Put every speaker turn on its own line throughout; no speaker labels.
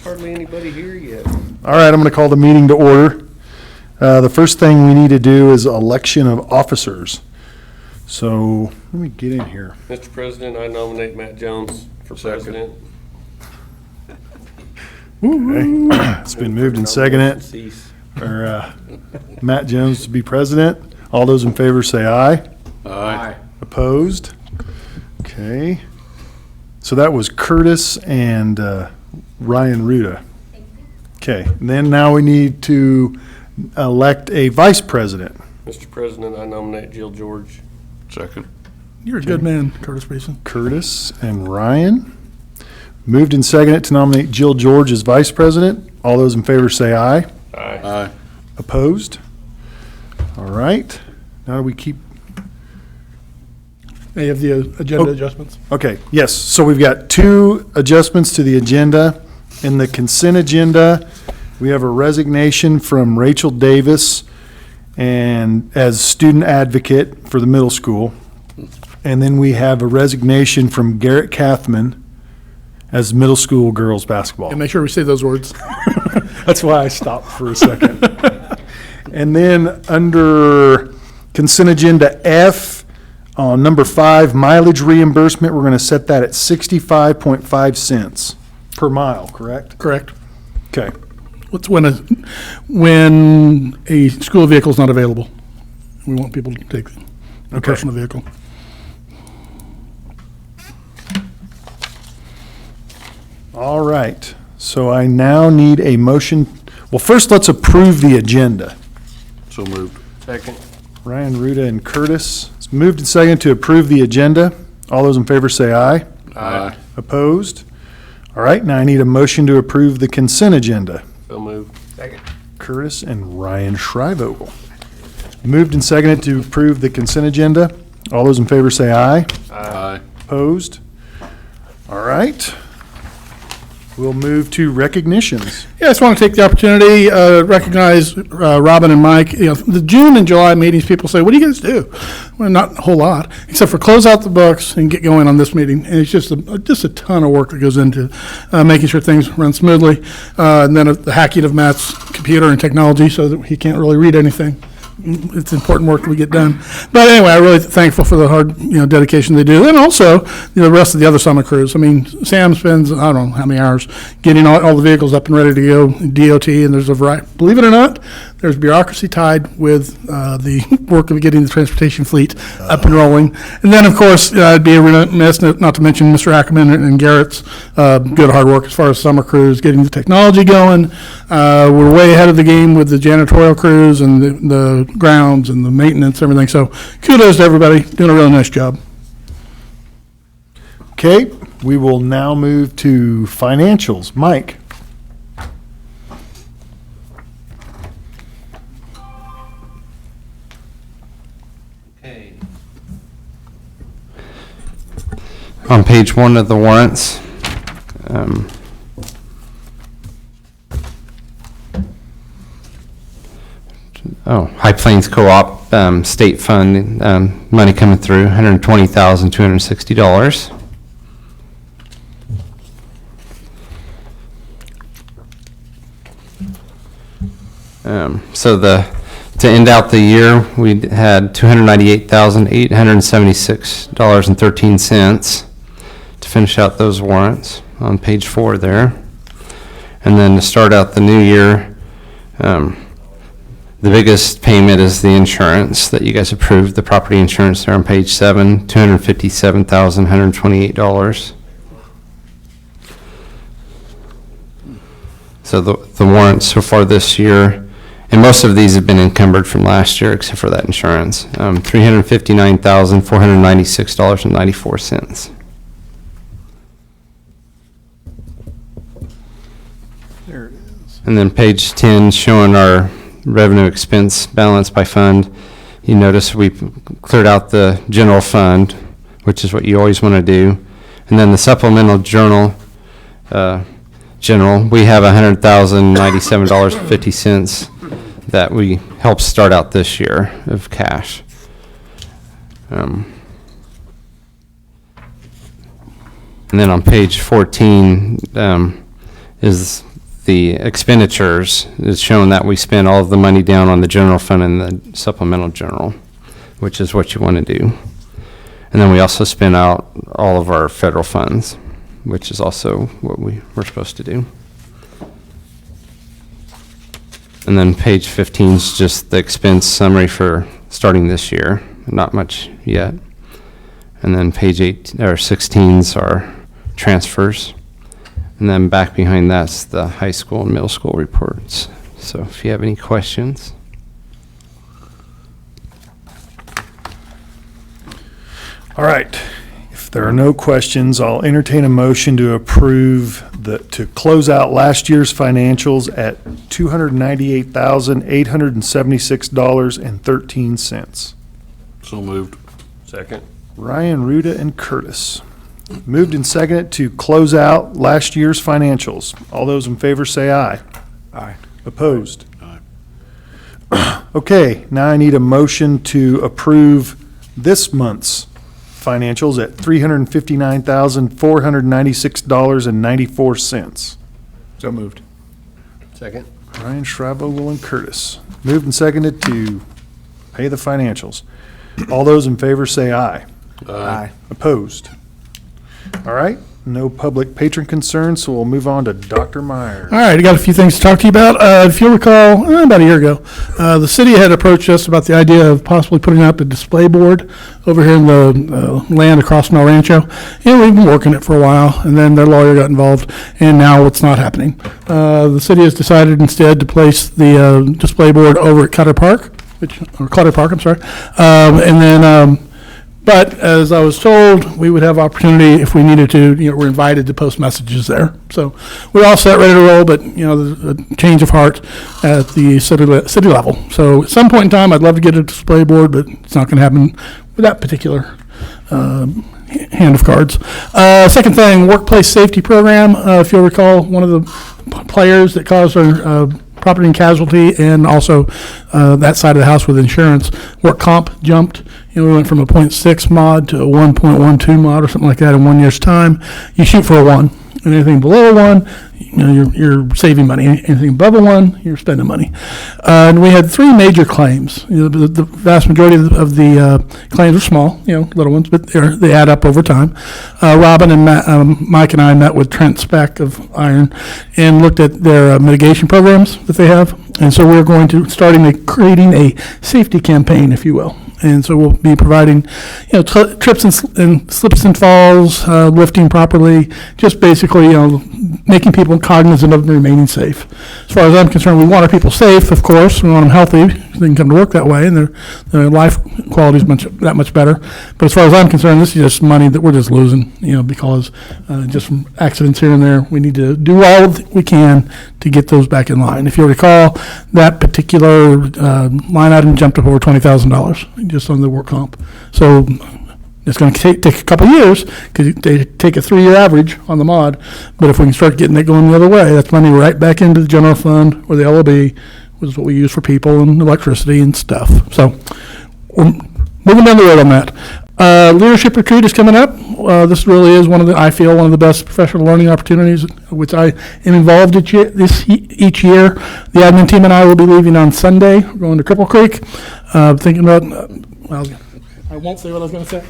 Hardly anybody here yet.
All right, I'm going to call the meeting to order. The first thing we need to do is election of officers. So let me get in here.
Mr. President, I nominate Matt Jones for president.
Okay. It's been moved and seconded
Cease.
for Matt Jones to be president. All those in favor say aye.
Aye.
Opposed? Okay. So that was Curtis and Ryan Ruda. Okay, and then now we need to elect a vice president.
Mr. President, I nominate Jill George.
Second.
You're a good man, Curtis Beeson.
Curtis and Ryan. Moved and seconded to nominate Jill George as vice president. All those in favor say aye.
Aye.
Aye.
Opposed? All right. Now do we keep,
Any of the agenda
Oh.
adjustments?
okay, yes. So we've got two adjustments to the agenda. In the consent agenda, we have a resignation from Rachel Davis and as student advocate for the middle school. And then we have a resignation from Garrett Kathman as middle school girls basketball.
And make sure we say those words.
That's why I stopped for a second. And then under consent agenda F, on number 5, mileage reimbursement, we're going to set that at 65.5 per mile, correct?
Correct.
Okay.
What's when a school vehicle is not available? We want people to take a
Okay.
personal vehicle.
All right. So I now need a motion. Well, first, let's approve the agenda.
So moved.
Second.
Ryan, Ruda, and Curtis. It's moved and seconded to approve the agenda. All those in favor say aye.
Aye.
Opposed? All right, now I need a motion to approve the consent agenda.
So moved. Second.
Curtis and Ryan Shrivogel. Moved and seconded to approve the consent agenda. All those in favor say aye.
Aye.
Opposed? All right. We'll move to recognitions.
Yeah, I just want to take the opportunity, recognize Robin and Mike. You know, the June and July meetings, people say, what do you guys do? Well, not a whole lot, except for close out the books and get going on this meeting. And it's just a ton of work that goes into making sure things run smoothly. And then the hacking of Matt's computer and technology so that he can't really read anything. It's important work that we get done. But anyway, I'm really thankful for the hard, dedication they do. And also, the rest of the other summer crews. I mean, Sam spends, I don't know how many hours getting all the vehicles up and ready to go, DOT, and there's a variety. Believe it or not, there's bureaucracy tied with the work of getting the transportation fleet up and rolling. And then, of course, I'd be remiss not to mention Mr. Ackerman and Garrett's good hard work as far as summer crews, getting the technology going. We're way ahead of the game with the janitorial crews and the grounds and the maintenance, everything. So kudos to everybody, doing a really nice job.
Okay, we will now move to financials. Mike?
Okay.
On page 1 of the warrants, High Plains Co-op state fund money coming through, $120,260. To end out the year, we had $298,876.13 to finish out those warrants on page 4 there. And then to start out the new year, the biggest payment is the insurance that you guys approved, the property insurance there on page 7, $257,128. So the warrants so far this year, and most of these have been encumbered from last year except for that insurance, $359,496.94.
There it is.
And then page 10 showing our revenue expense balance by fund. You notice we cleared out the general fund, which is what you always want to do. And then the supplemental general, we have $100,097.50 that we helped start out this year of cash. And then on page 14 is the expenditures, it's showing that we spend all of the money down on the general fund and the supplemental general, which is what you want to do. And then we also spend out all of our federal funds, which is also what we're supposed to do. And then page 15 is just the expense summary for starting this year. Not much yet. And then page 16 is our transfers. And then back behind that's the high school and middle school reports. So if you have any questions.
All right. If there are no questions, I'll entertain a motion to approve to close out last year's financials at $298,876.13.
So moved.
Second.
Ryan, Ruda, and Curtis. Moved and seconded to close out last year's financials. All those in favor say aye.
Aye.
Opposed?
Aye.
Okay, now I need a motion to approve this month's financials at $359,496.94.
So moved.
Second.
Ryan, Schreiber, and Curtis. Moved and seconded to pay the financials. All those in favor say aye.
Aye.
Opposed? All right, no public patron concerns, so we'll move on to Dr. Meyer.
All right, I got a few things to talk to you about. If you'll recall, about a year ago, the city had approached us about the idea of possibly putting up a display board over here in the land across from El Rancho. And we've been working it for a while, and then their lawyer got involved, and now it's not happening. The city has decided instead to place the display board over at Clutter Park, I'm sorry. But as I was told, we would have opportunity if we needed to, we're invited to post messages there. So we're all set, ready to roll, but, there's a change of heart at the city level. So at some point in time, I'd love to get a display board, but it's not going to happen with that particular hand of cards. Second thing, workplace safety program. If you'll recall, one of the players that caused our property and casualty, and also that side of the house with insurance, work comp jumped. We went from a 0.6 mod to a 1.12 mod or something like that in 1 year's time. You shoot for a 1, and anything below a 1, you're saving money. Anything above a 1, you're spending money. And we had 3 major claims. The vast majority of the claims are small, little ones, but they add up over time. Robin and Mike and I met with Trent Speck of Iron and looked at their mitigation programs that they have. And so we're going to creating a safety campaign, if you will. And so we'll be providing, trips and slips and falls, lifting properly, just basically, making people cognizant of remaining safe. As far as I'm concerned, we want our people safe, of course. We want them healthy. They can come to work that way, and their life quality is that much better. But as far as I'm concerned, this is just money that we're just losing, because just from accidents here and there, we need to do all we can to get those back in line. If you recall, that particular line item jumped up over $20,000 just on the work comp. So it's going to take a couple of years because they take a 3-year average on the mod. But if we can start getting it going the other way, that's money right back into the general fund or the LOB, which is what we use for people and electricity and stuff. So we're moving down the road on that. Leadership retreat is coming up. This really is I feel one of the best professional learning opportunities, which I am involved each year. The admin team and I will be leaving on Sunday. We're going to Cripple Creek. Thinking about, I won't say what I was going to say.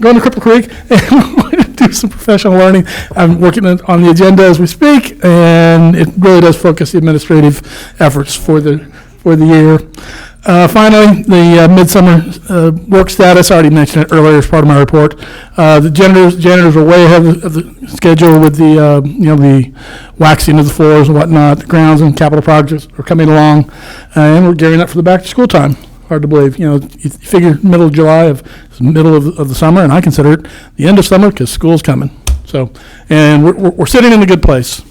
Going to Cripple Creek and do some professional learning. I'm working on the agenda as we speak, and it really does focus the administrative efforts for the year. Finally, the midsummer work status, I already mentioned it earlier as part of my report. The janitors are way ahead of the schedule with the waxing of the floors and whatnot. The grounds and capital projects are coming along, and we're gearing up for the back to school time. Hard to believe. You figure middle of July middle of the summer, and I consider it the end of summer because school's coming. So, and we're sitting in a good place.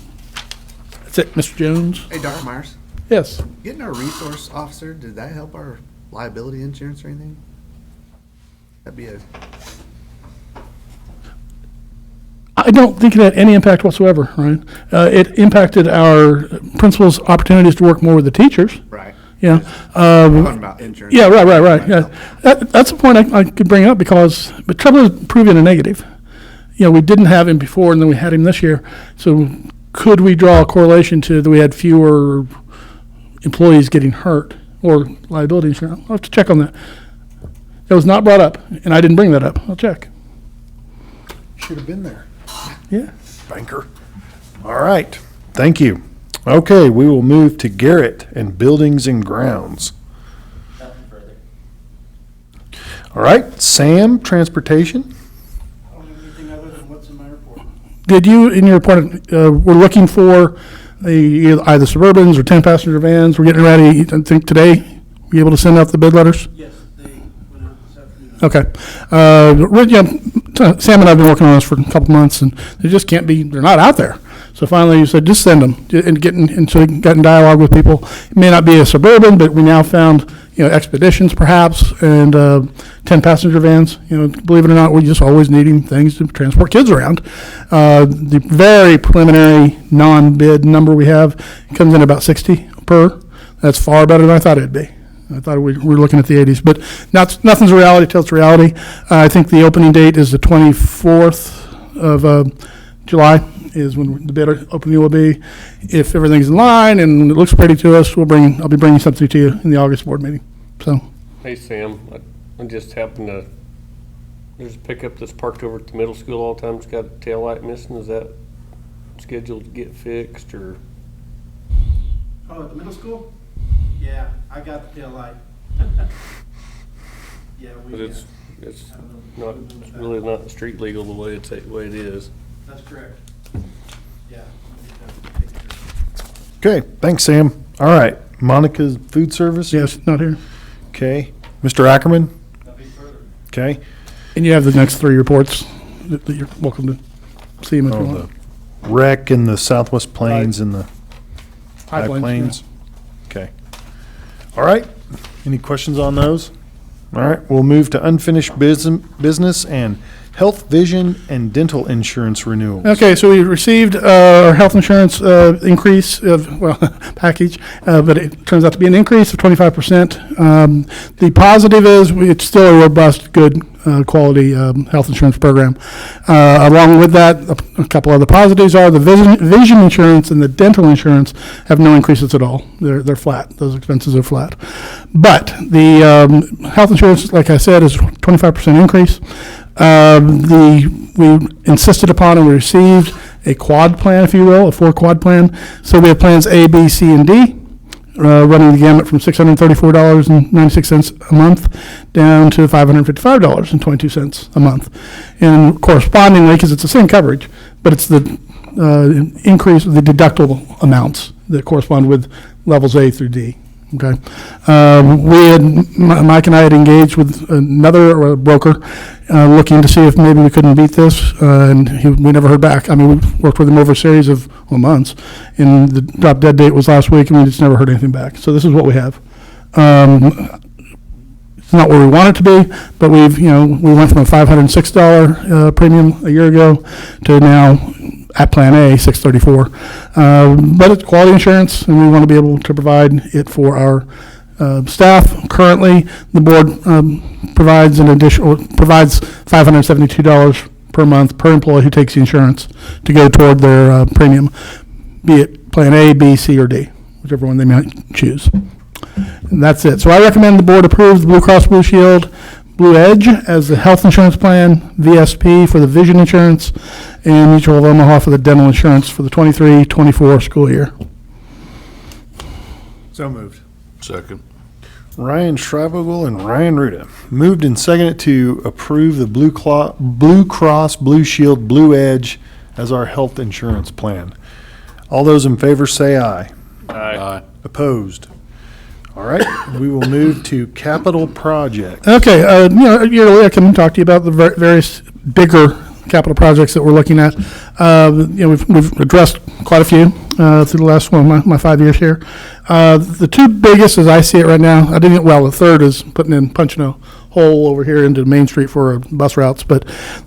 That's it, Mr. Jones.
Hey, Dr. Myers,
Yes.
getting our resource officer, did that help our liability insurance or anything? That'd be
I don't think it had any impact whatsoever, right? It impacted our principals' opportunities to work more with the teachers.
right.
Yeah.
Talking about insurance.
Yeah, right. Yeah. That's a point I could bring up but trouble is proving a negative. We didn't have him before, and then we had him this year. So could we draw a correlation to that we had fewer employees getting hurt or liability insurance? I'll have to check on that. That was not brought up, and I didn't bring that up. I'll check.
Should have been there.
Yeah.
Banker. All right, thank you. Okay, we will move to Garrett and Buildings and Grounds. All right, Sam, Transportation.
Did you, in your report, we're looking for either Suburbans or 10-passenger vans? We're getting ready, I think today, be able to send out the bid letters?
Yes, they went out this afternoon.
Okay. Sam and I have been working on this for a couple months, and they just can't be, they're not out there. So finally, you said, just send them, and so we got in dialogue with people. It may not be a Suburban, but we now found, Expeditions perhaps, and 10-passenger vans. Believe it or not, we're just always needing things to transport kids around. The very preliminary non-bid number we have comes in about 60 per. That's far better than I thought it'd be. I thought we were looking at the 80s, but nothing's a reality till it's reality. I think the opening date is the 24th of July is when the bid opening will be. If everything's in line and it looks pretty to us, I'll be bringing something to you in the August board meeting. So,
Hey, Sam, I just happened to, there's a pickup that's parked over at the middle school all the time. It's got a tail light missing. Is that scheduled to get fixed or?
Oh, at the middle school? Yeah, I got the tail light. Yeah,
But it's not, it's really not street legal the way the way it is.
That's correct. Yeah. I'll get that taken care of.
Okay, thanks, Sam. All right, Monica's Food Service.
yes, not here.
Okay, Mr. Ackerman.
Nothing further.
Okay.
And you have the next three reports that you're welcome to see them if you
Oh,
want.
the wreck in the Southwest Plains and the High
Pipelines,
Plains. Okay. All right. Any questions on those? All right, we'll move to unfinished business and health, vision, and dental insurance renewals.
Okay, so we received our health insurance increase package, but it turns out to be an increase of 25%. The positive is it's still a robust, good quality health insurance program. Along with that, a couple other positives are the vision insurance and the dental insurance have no increases at all. They're flat. Those expenses are flat. But the health insurance, like I said, is 25% increase. We insisted upon and we received a quad plan, if you will, a 4-quad plan. So we have plans A, B, C, and D, running the gamut from $634.96 a month down to $555.22 a month. And correspondingly, because it's the same coverage, but it's the increase of the deductible amounts that correspond with levels A through D. Okay. Mike and I had engaged with another broker looking to see if maybe we couldn't beat this, and we never heard back. I mean, we worked with him over a series of months, and the drop dead date was last week, and we just never heard anything back. So this is what we have. It's not where we want it to be, but we went from a $506 premium a year ago to now at Plan A, $634. But it's quality insurance, and we want to be able to provide it for our staff. Currently, the board provides $572 per month per employee who takes the insurance to go toward their premium, be it Plan A, B, C, or D, whichever one they might choose. And that's it. So I recommend the board approve the Blue Cross Blue Shield Blue Edge as the health insurance plan, VSP for the vision insurance, and Mutual of Omaha for the dental insurance for the 23-24 school year.
So moved.
Second.
Ryan Schreibogel and Ryan Ruda moved and seconded to approve the Blue Cross Blue Shield Blue Edge as our health insurance plan. All those in favor say aye.
Aye.
Opposed? All right, we will move to capital projects.
Okay, yearly I can talk to you about the various bigger capital projects that we're looking at. We've addressed quite a few through the last my 5 years here. The two biggest, as I see it right now, the third is putting in Punchino hole over here into Main Street for bus routes. But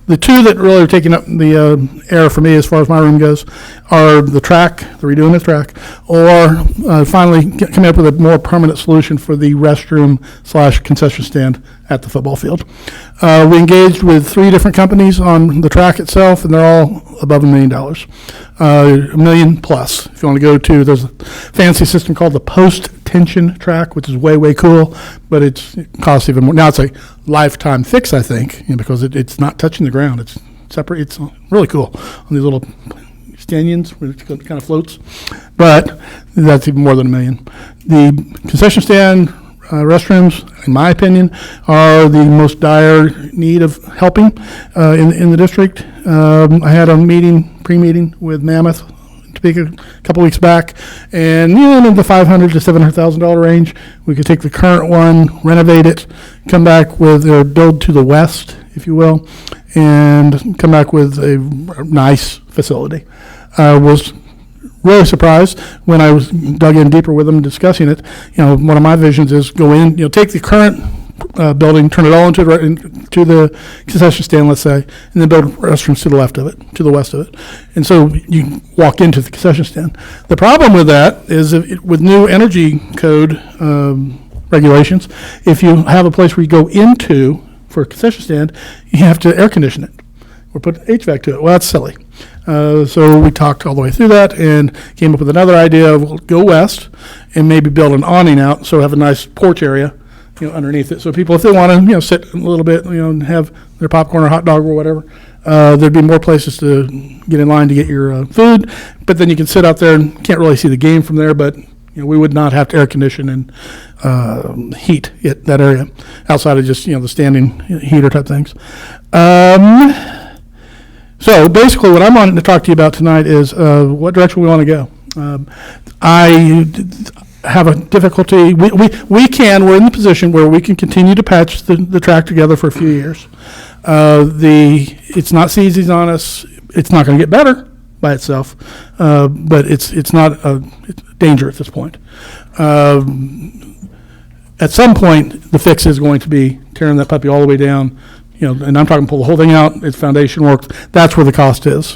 the two that really are taking up the air for me as far as my room goes are the track, the redoing the track, or finally coming up with a more permanent solution for the restroom / concession stand at the football field. We engaged with 3 different companies on the track itself, and they're all above $1 million. $1 million plus. If you want to go to, there's a fancy system called the post-tension track, which is way, way cool, but it costs even more. Now it's a lifetime fix, I think, because it's not touching the ground. It's separate. It's really cool on these little stanchions where it kind of floats, but that's even more than $1 million. The concession stand, restrooms, in my opinion, are the most dire need of helping in the district. I had a pre-meeting with Mammoth, Topeka, a couple weeks back, and in the $500,000 to $700,000 range, we could take the current one, renovate it, come back with a build to the west, if you will, and come back with a nice facility. Was really surprised when I was dug in deeper with them discussing it. One of my visions is go in, take the current building, turn it all into the concession stand, let's say, and then build restrooms to the left of it, to the west of it. And so you walk into the concession stand. The problem with that is with new energy code regulations, if you have a place where you go into for a concession stand, you have to air condition it or put HVAC to it. Well, that's silly. So we talked all the way through that and came up with another idea of, we'll go west and maybe build an awning out, so have a nice porch area, underneath it. So people, if they want to, sit a little bit, and have their popcorn or hot dog or whatever, there'd be more places to get in line to get your food. But then you can sit out there and can't really see the game from there, but we would not have to air condition and heat that area outside of just, the standing heater type things. So basically what I'm wanting to talk to you about tonight is what direction we want to go. I have a difficulty. We're in the position where we can continue to patch the track together for a few years. It's not seizing on us. It's not going to get better by itself, but it's not a danger at this point. At some point, the fix is going to be tearing that puppy all the way down. And I'm talking pull the whole thing out, its foundation work. That's where the cost is.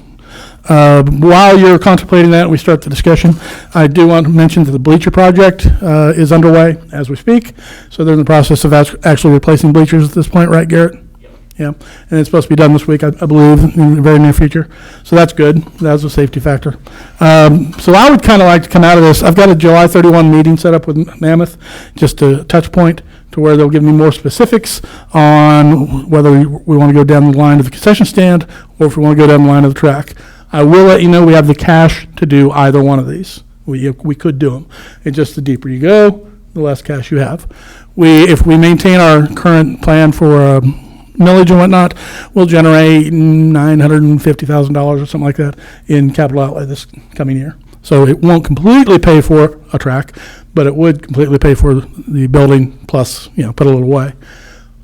While you're contemplating that, we start the discussion. I do want to mention that the bleacher project is underway as we speak. So they're in the process of actually replacing bleachers at this point, right, Garrett? Yeah, and it's supposed to be done this week, I believe, in the very near future. So that's good. That's a safety factor. So I would kind of like to come out of this. I've got a July 31 meeting set up with Mammoth, just a touch point to where they'll give me more specifics on whether we want to go down the line of the concession stand or if we want to go down the line of the track. I will let you know we have the cash to do either one of these. We could do them. It's just the deeper you go, the less cash you have. If we maintain our current plan for millage and whatnot, we'll generate $950,000 or something like that in capital outlay this coming year. So it won't completely pay for a track, but it would completely pay for the building plus, put a little away.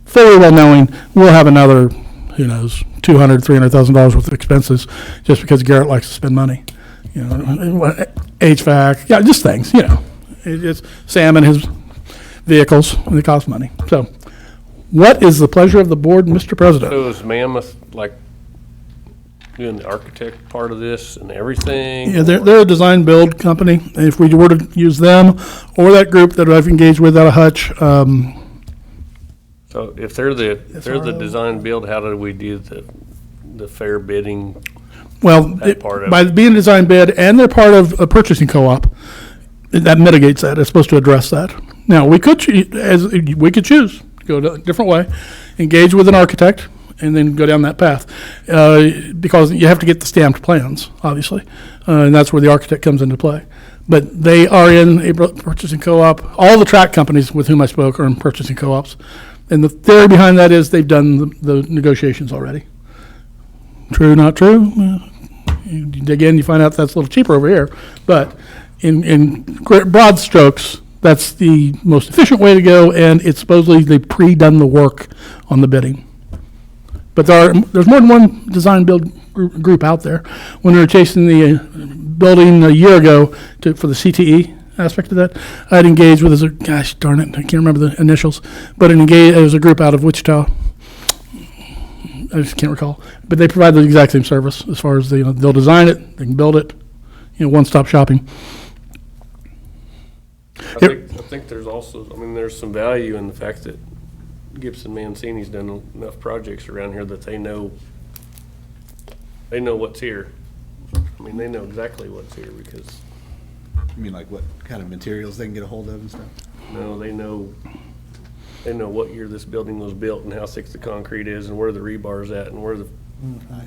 Fully well knowing we'll have another, who knows, $200,000, $300,000 worth of expenses just because Garrett likes to spend money. HVAC, just things, It's Sam and his vehicles, and they cost money. So what is the pleasure of the board, Mr. President?
So is Mammoth doing the architect part of this and everything?
Yeah, they're a design build company. And if we were to use them or that group that I've engaged with out of Hutch,
So if they're the design build, how do we do the fair bidding?
well,
That part of
by
it.
being a design bid and they're part of a purchasing co-op, that mitigates that. It's supposed to address that. Now, we could choose to go a different way, engage with an architect, and then go down that path, because you have to get the stamped plans, obviously, and that's where the architect comes into play. But they are in a purchasing co-op. All the track companies with whom I spoke are in purchasing co-ops, and the theory behind that is they've done the negotiations already. True, not true? You dig in, you find out that's a little cheaper over here, but in broad strokes, that's the most efficient way to go, and it's supposedly they've pre-done the work on the bidding. But there's more than one design build group out there. When we were chasing the building a year ago for the CTE aspect of that. I'd engaged with, gosh darn it, I can't remember the initials, but it was a group out of Wichita. I just can't recall. But they provide the exact same service as far as they'll design it, they can build it, one-stop shopping.
I think there's also, there's some value in the fact that Gibson Mancini's done enough projects around here that they know what's here. They know exactly what's here because,
You mean like what kind of materials they can get a hold of and stuff?
no, they know what year this building was built and how thick the concrete is and where the rebar's at and where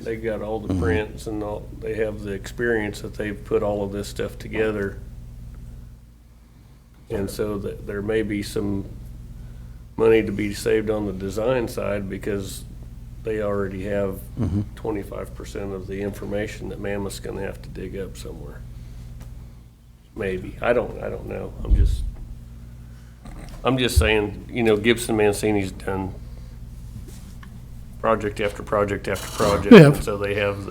they got all the prints and they have the experience that they've put all of this stuff together. And so that there may be some money to be saved on the design side because they already have 25% of the information that Mammoth's gonna have to dig up somewhere. Maybe. I don't know. I'm just saying, Gibson Mancini's done project after project after project.
Yeah.
And so they have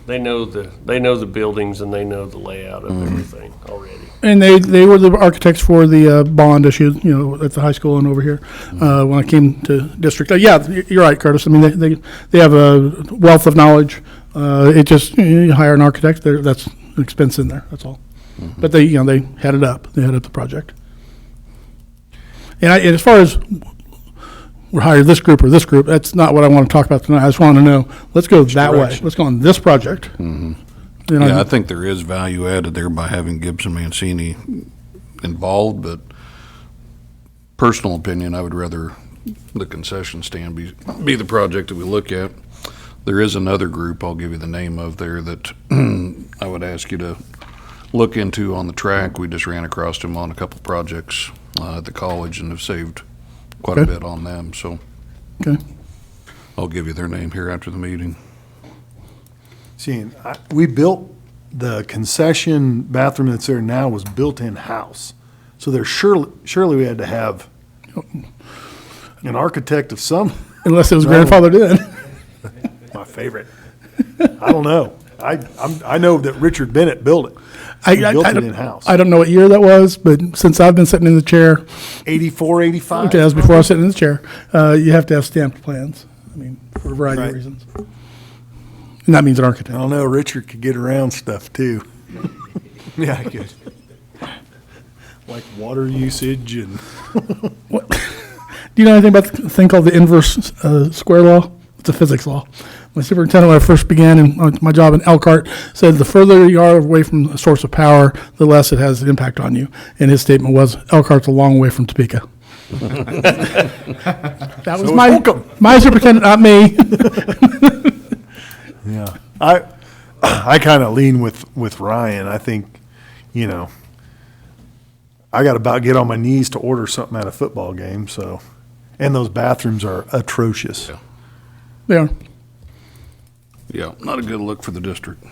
they know the buildings and they know the layout of everything already.
And they were the architects for the bond issue, at the high school and over here when I came to district. Yeah, you're right, Curtis. They have a wealth of knowledge. It just you hire an architect. That's an expense in there. That's all. But they head it up. They head up the project. And as far as we're hired this group or this group, that's not what I want to talk about tonight. I just want to know. Let's go that way. Let's go on this project.
Yeah, I think there is value added there by having Gibson Mancini involved, but personal opinion, I would rather the concession stand be the project that we look at. There is another group, I'll give you the name of there, that I would ask you to look into on the track. We just ran across them on a couple projects at the college and have saved quite a bit on them, so
Okay.
I'll give you their name here after the meeting.
See, we built the concession bathroom that's there now was built in-house. So there's surely we had to have an architect of some,
Unless it was grandfathered in.
my favorite. I don't know. I know that Richard Bennett built it. He built it in-house.
I don't know what year that was, but since I've been sitting in the chair,
84, 85?
okay, that was before I was sitting in the chair, you have to have stamped plans. For a variety of
Right.
reasons. And that means an
I
architect.
don't know, Richard could get around stuff too,
Yeah, I could.
like water usage and.
What? Do you know anything about the thing called the inverse square law? It's a physics law. My superintendent, when I first began in my job in Elkhart, said the further you are away from a source of power, the less it has an impact on you. And his statement was, Elkhart's a long way from Topeka. That was my superintendent, not me.
Yeah, I kind of lean with Ryan. I think, I got to about get on my knees to order something at a football game. So, and those bathrooms are atrocious.
Yeah.
They are.
Yeah, not a good look for the district.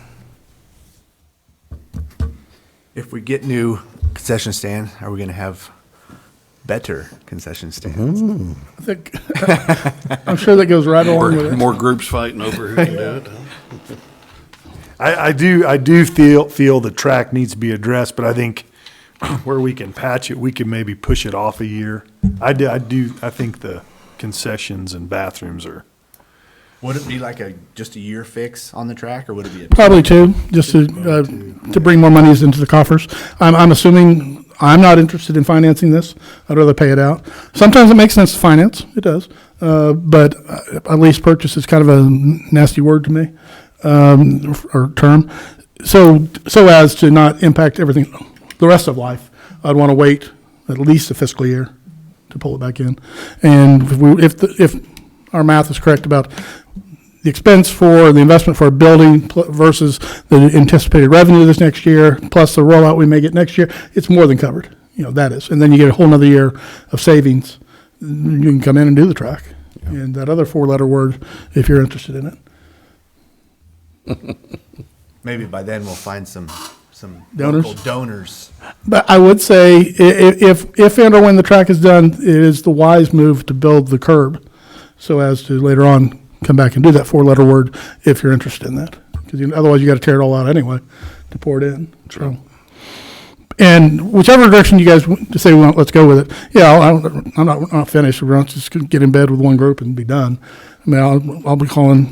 If we get new concession stand, are we gonna have better concession stands?
I think, I'm sure that goes right along with it.
More groups fighting over who can do it.
I do feel the track needs to be addressed, but I think where we can patch it, we can maybe push it off a year. I think the concessions and bathrooms are.
Would it be like just a year fix on the track, or would it be
Probably two, just to bring more monies into the coffers. I'm assuming, I'm not interested in financing this. I'd rather pay it out. Sometimes it makes sense to finance, it does. But a lease purchase is kind of a nasty word to me, or term. So as to not impact everything, the rest of life, I'd want to wait at least a fiscal year to pull it back in. And if our math is correct about the expense for the investment for a building versus the anticipated revenue this next year, plus the rollout we may get next year, it's more than covered. That is. And then you get a whole nother year of savings. You can come in and do the track. And that other four-letter word, if you're interested in it.
maybe by then we'll find some
Donors?
local donors?
But I would say if and or when the track is done, it is the wise move to build the curb so as to later on come back and do that four-letter word if you're interested in that. Because otherwise you got to tear it all out anyway to pour it in. So And whichever direction you guys want to say, well, let's go with it. Yeah, I'm not finished. We're not just going to get in bed with one group and be done. I mean, I'll be calling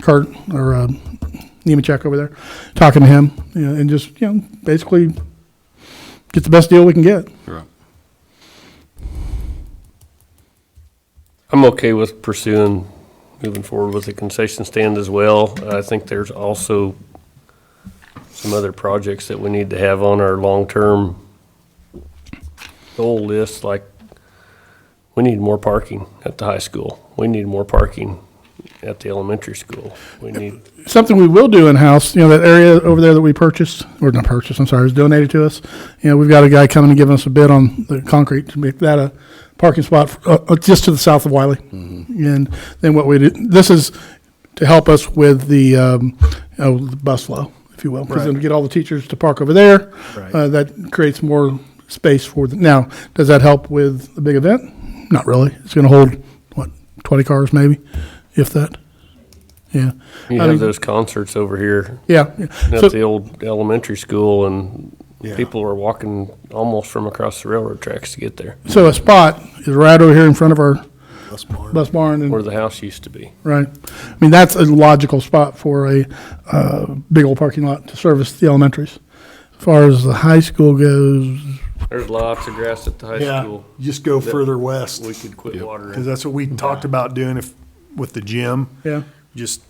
Kurt or Nemechek over there, talking to him, and just, basically get the best deal we can get.
Right.
I'm okay with pursuing, moving forward with the concession stand as well. I think there's also some other projects that we need to have on our long-term goal list, like we need more parking at the high school. We need more parking at the elementary school. We need,
Something we will do in-house, that area over there that we purchased, or not purchased, I'm sorry, was donated to us. We've got a guy coming and giving us a bid on the concrete to make that a parking spot just to the south of Wiley. And then what we do, this is to help us with the bus flow, if you will. Because then we get all the teachers to park over there.
Right.
That creates more space for now, does that help with the big event? Not really. It's going to hold, 20 cars maybe, if that. Yeah.
you
I
have
mean,
those concerts over here
Yeah.
at
So-
the old elementary school, and
Yeah.
people are walking almost from across the railroad tracks to get there,
So a spot is right over here in front of our bus barn,
where
and,
the house used to be.
right? I mean, that's a logical spot for a big old parking lot to service the elementaries. As far as the high school goes,
There's lots of grass at the high
Yeah,
school.
just go
that
further west,
We could quit
because
watering.
that's what we talked about doing with the gym.
yeah.
Just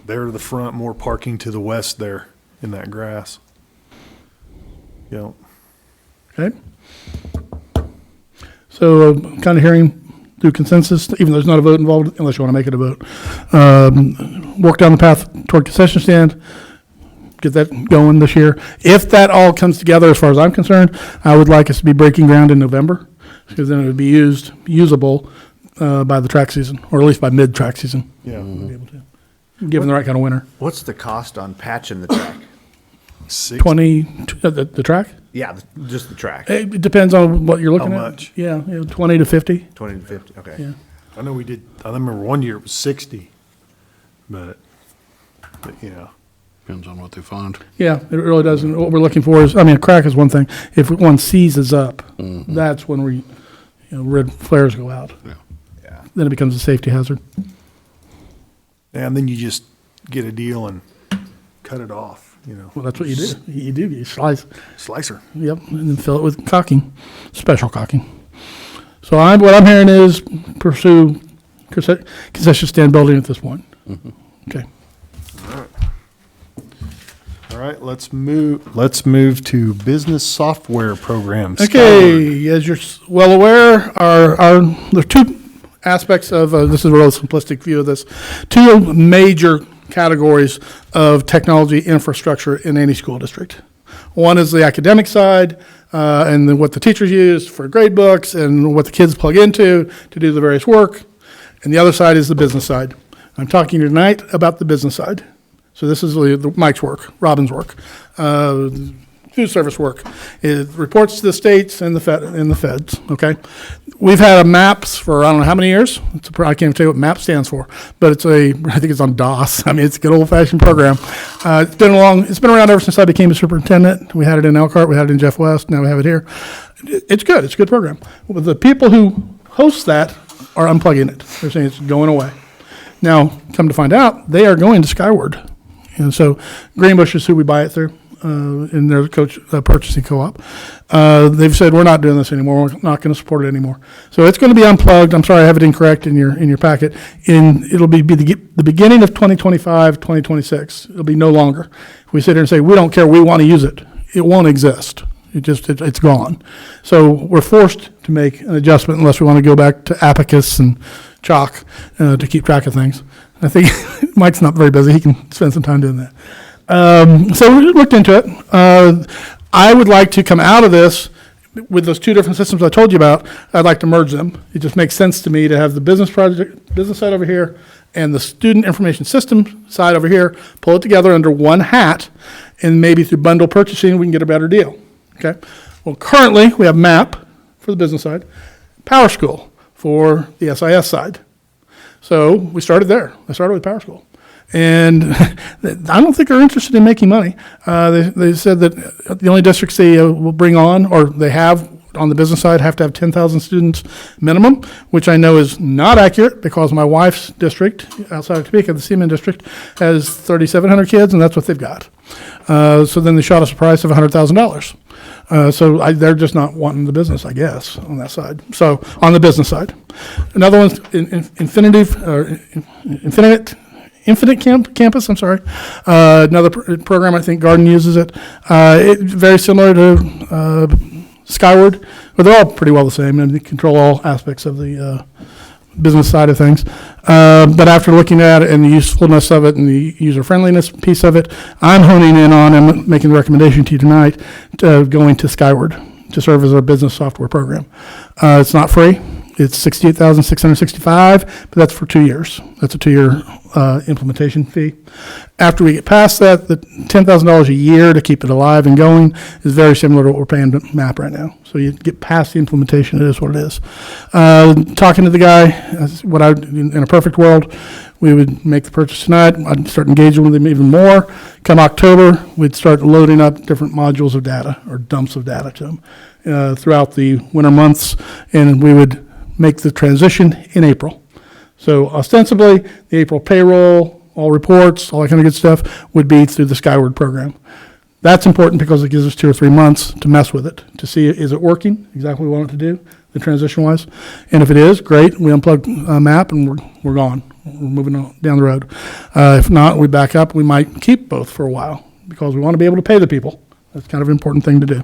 there to the front, more parking to the west there in that grass. Yeah.
Okay. So kind of hearing through consensus, even though there's not a vote involved, unless you want to make it a vote. Work down the path toward concession stand, get that going this year. If that all comes together, as far as I'm concerned, I would like us to be breaking ground in November, because then it would be usable by the track season, or at least by mid-track season,
Yeah.
be able to, given the right kind of winter.
What's the cost on patching the track?
20, the track?
Yeah, just the track,
It depends on what you're looking at.
How much?
Yeah, 20 to 50.
20 to 50, okay.
Yeah.
I know we did, I remember one year it was 60, but
Depends on what they find.
Yeah, it really does. And what we're looking for is, a crack is one thing. If one seizes up, that's when red flares go out.
Yeah.
Then it becomes a safety hazard.
and then you just get a deal and cut it off,
Well, that's what you do. You slice,
slicer.
yep, and then fill it with caulking, special caulking. So what I'm hearing is pursue concession stand building at this point. Okay.
All right, let's move to business software programs.
Okay, as you're well aware, there's two aspects of, this is a real simplistic view of this, two major categories of technology infrastructure in any school district. One is the academic side, and then what the teachers use for grade books and what the kids plug into to do the various work. And the other side is the business side. I'm talking tonight about the business side. So this is Mike's work, Robin's work, food service work. It reports to the states and the feds, okay? We've had maps for I don't know how many years. I can't even tell you what MAP stands for, but I think it's on DOS. It's a good old-fashioned program. It's been around ever since I became a superintendent. We had it in Elkhart, we had it in Jeff West, now we have it here. It's good, it's a good program. But the people who host that are unplugging it. They're saying it's going away. Now, come to find out, they are going to Skyward. And so Greenbush is who we buy it through, in their purchasing co-op. They've said, we're not doing this anymore. We're not going to support it anymore. So it's going to be unplugged. I'm sorry, I have it incorrect in your packet. It'll be the beginning of 2025, 2026. It'll be no longer. If we sit here and say, we don't care, we want to use it, it won't exist. It's gone. So we're forced to make an adjustment unless we want to go back to Abacus and Chalk to keep track of things. I think Mike's not very busy. He can spend some time doing that. So we looked into it. I would like to come out of this with those two different systems I told you about. I'd like to merge them. It just makes sense to me to have the business side over here and the student information system side over here, pull it together under one hat, and maybe through bundle purchasing, we can get a better deal. Okay. Well, currently we have MAP for the business side, PowerSchool for the SIS side. So we started there. I started with PowerSchool. And I don't think they're interested in making money. They said that the only districts they will bring on, or they have on the business side, have to have 10,000 students minimum, which I know is not accurate because my wife's district outside of Topeka, the Seaman district, has 3,700 kids, and that's what they've got. So then they shot us a price of $100,000. So they're just not wanting the business, I guess, on that side. So on the business side, another one's Infinite Campus. I'm sorry, another program. I think Garden uses it. Very similar to Skyward, but they're all pretty well the same, and they control all aspects of the business side of things. But after looking at it and the usefulness of it and the user-friendliness piece of it, I'm honing in on and making the recommendation to you tonight going to Skyward to serve as our business software program. It's not free. It's $68,665, but that's for 2 years. That's a 2-year implementation fee. After we get past that, the $10,000 a year to keep it alive and going is very similar to what we're paying to MAP right now. So you get past the implementation, it is what it is. Talking to the guy, in a perfect world, we would make the purchase tonight. I'd start engaging with him even more. Come October, we'd start loading up different modules of data or dumps of data to him throughout the winter months, and we would make the transition in April. So ostensibly, the April payroll, all reports, all that kind of good stuff would be through the Skyward program. That's important because it gives us 2 or 3 months to mess with it, to see is it working exactly what we want it to do, the transition-wise. And if it is, great, we unplug MAP and we're gone. We're moving on down the road. If not, we back up. We might keep both for a while because we want to be able to pay the people. That's kind of an important thing to do.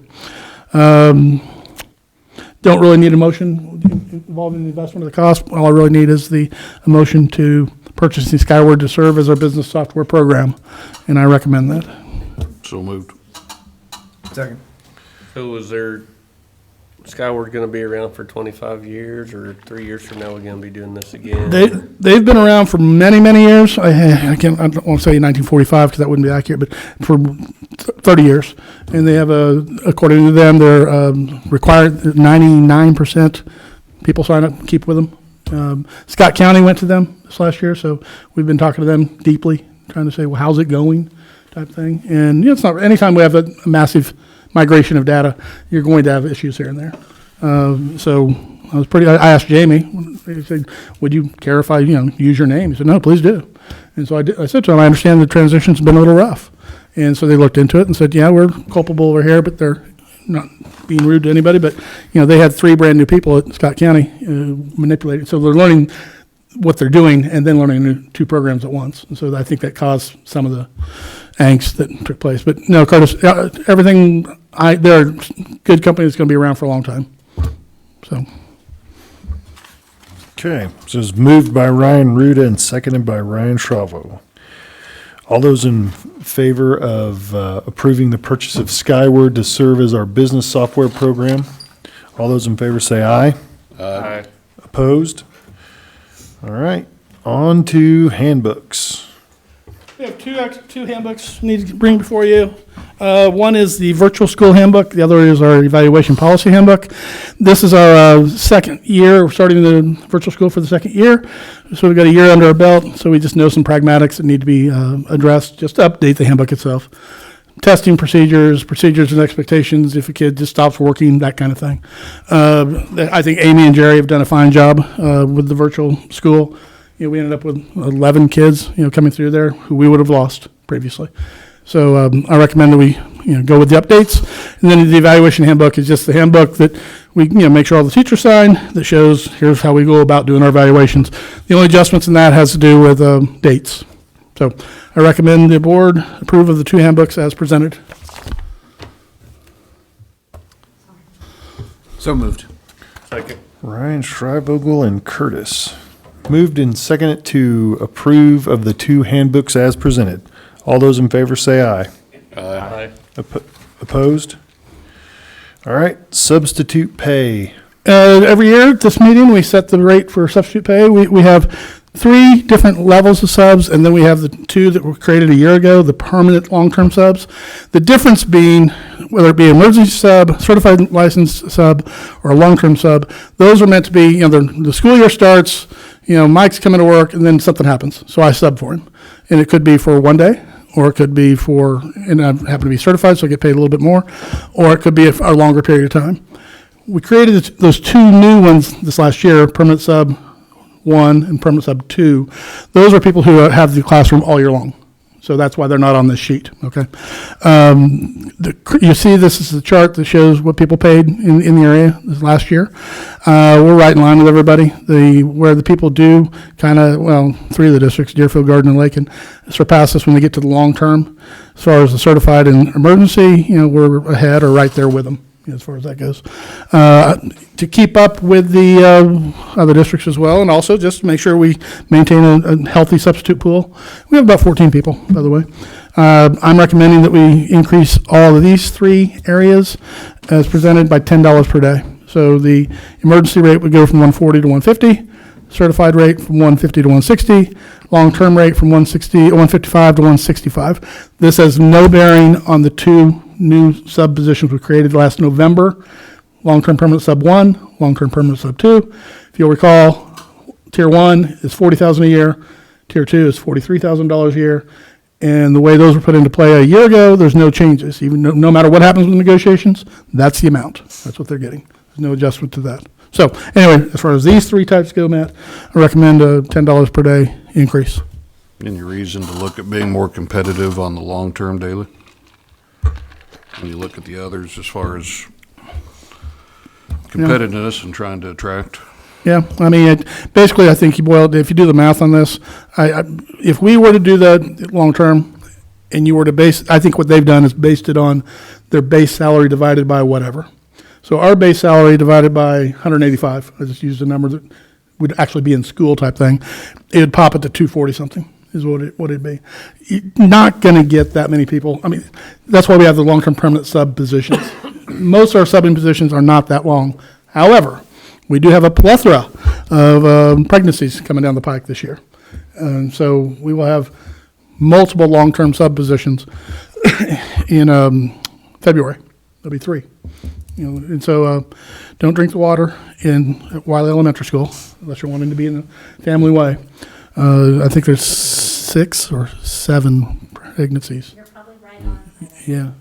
Don't really need a motion involving the investment of the cost. All I really need is a motion to purchase the Skyward to serve as our business software program, and I recommend that.
So moved.
Second.
So is Skyward gonna be around for 25 years, or 3 years from now, we're gonna be doing this again?
They've been around for many, many years. I don't want to say 1945 because that wouldn't be accurate, but for 30 years. And they have according to them, they're required 99% people sign up and keep with them. Scott County went to them this last year, so we've been talking to them deeply, trying to say, well, how's it going, type thing. And it's not anytime we have a massive migration of data, you're going to have issues here and there. So I asked Jamie, he said, would you care if I, use your name? He said, no, please do. And so I said to him, I understand the transition's been a little rough. And so they looked into it and said, yeah, we're culpable over here, but they're not being rude to anybody. But, they had 3 brand new people at Scott County manipulating. So they're learning what they're doing and then learning 2 programs at once. And so I think that caused some of the angst that took place. But no, Curtis, everything, they're a good company that's going to be around for a long time. So.
Okay, so it's moved by Ryan Ruda and seconded by Ryan Schravo. All those in favor of approving the purchase of Skyward to serve as our business software program, all those in favor say aye.
Aye.
Opposed? All right, on to handbooks.
We have two handbooks need to bring before you. One is the virtual school handbook. The other is our evaluation policy handbook. This is our second year. We're starting the virtual school for the second year. So we've got a year under our belt. So we just know some pragmatics that need to be addressed, just to update the handbook itself. Testing procedures and expectations if a kid just stops working, that kind of thing. I think Amy and Jerry have done a fine job with the virtual school. We ended up with 11 kids, coming through there who we would have lost previously. So I recommend that we, go with the updates. And then the evaluation handbook is just the handbook that we, make sure all the teachers sign that shows here's how we go about doing our evaluations. The only adjustments in that has to do with dates. So I recommend the board approve of the 2 handbooks as presented.
So moved.
Second.
Ryan Schreivogel and Curtis. Moved and seconded to approve of the 2 handbooks as presented. All those in favor say aye.
Aye.
Opposed? All right, substitute pay.
Every year at this meeting, we set the rate for substitute pay. We have 3 different levels of subs, and then we have the 2 that were created a year ago, the permanent long-term subs. The difference being, whether it be an emergency sub, certified licensed sub, or a long-term sub, those are meant to be, the school year starts, Mike's coming to work, and then something happens, so I sub for him. And it could be for one day, or it could be for, and I happen to be certified, so I get paid a little bit more, or it could be a longer period of time. We created those two new ones this last year, permanent sub 1 and permanent sub 2. Those are people who have the classroom all year long. So that's why they're not on this sheet, okay? You see, this is the chart that shows what people paid in the area this last year. We're right in line with everybody. Where the people do kind of, well, 3 of the districts, Deerfield, Garden, and Lake, and surpass us when they get to the long term. As far as the certified and emergency, we're ahead or right there with them, as far as that goes. To keep up with the other districts as well, and also just to make sure we maintain a healthy substitute pool. We have about 14 people, by the way. I'm recommending that we increase all of these 3 areas as presented by $10 per day. So the emergency rate would go from 140 to 150, certified rate from 150 to 160, long-term rate from 155 to 165. This has no bearing on the 2 new sub positions we created last November. Long-term permanent sub 1, long-term permanent sub 2. If you'll recall, tier 1 is $40,000 a year, tier 2 is $43,000 a year. And the way those were put into play a year ago, there's no changes. Even no matter what happens with negotiations, that's the amount. That's what they're getting. There's no adjustment to that. So anyway, as far as these 3 types go, Matt, I recommend a $10 per day increase.
Any reason to look at being more competitive on the long-term daily? When you look at the others as far as competitiveness and trying to attract?
Yeah, I mean, basically, I think if you do the math on this, if we were to do that long-term, and you were to I think what they've done is based it on their base salary divided by whatever. So our base salary divided by 185, I just used a number that would actually be in school type thing, it would pop it to 240 something is what it'd be. You're not going to get that many people. I mean, that's why we have the long-term permanent sub positions. Most of our subbing positions are not that long. However, we do have a plethora of pregnancies coming down the pike this year. And so we will have multiple long-term sub positions in February. There'll be 3. And so don't drink the water in Wiley Elementary School unless you're wanting to be in a family way. I think there's 6 or 7 pregnancies.
You're probably right on.
Yeah.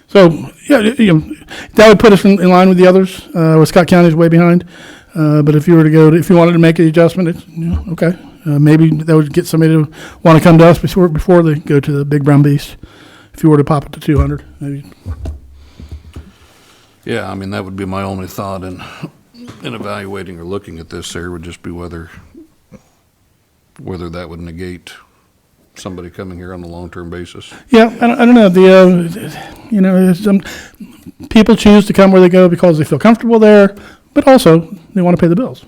So, that would put us in line with the others. Scott County is way behind. But if you wanted to make an adjustment, okay. Maybe that would get somebody to want to come to us before they go to the big brown beast. If you were to pop it to 200, maybe.
Yeah, I mean, that would be my only thought in evaluating or looking at this there would just be whether that would negate somebody coming here on a long-term basis.
Yeah, I don't know. Some people choose to come where they go because they feel comfortable there, but also they want to pay the bills.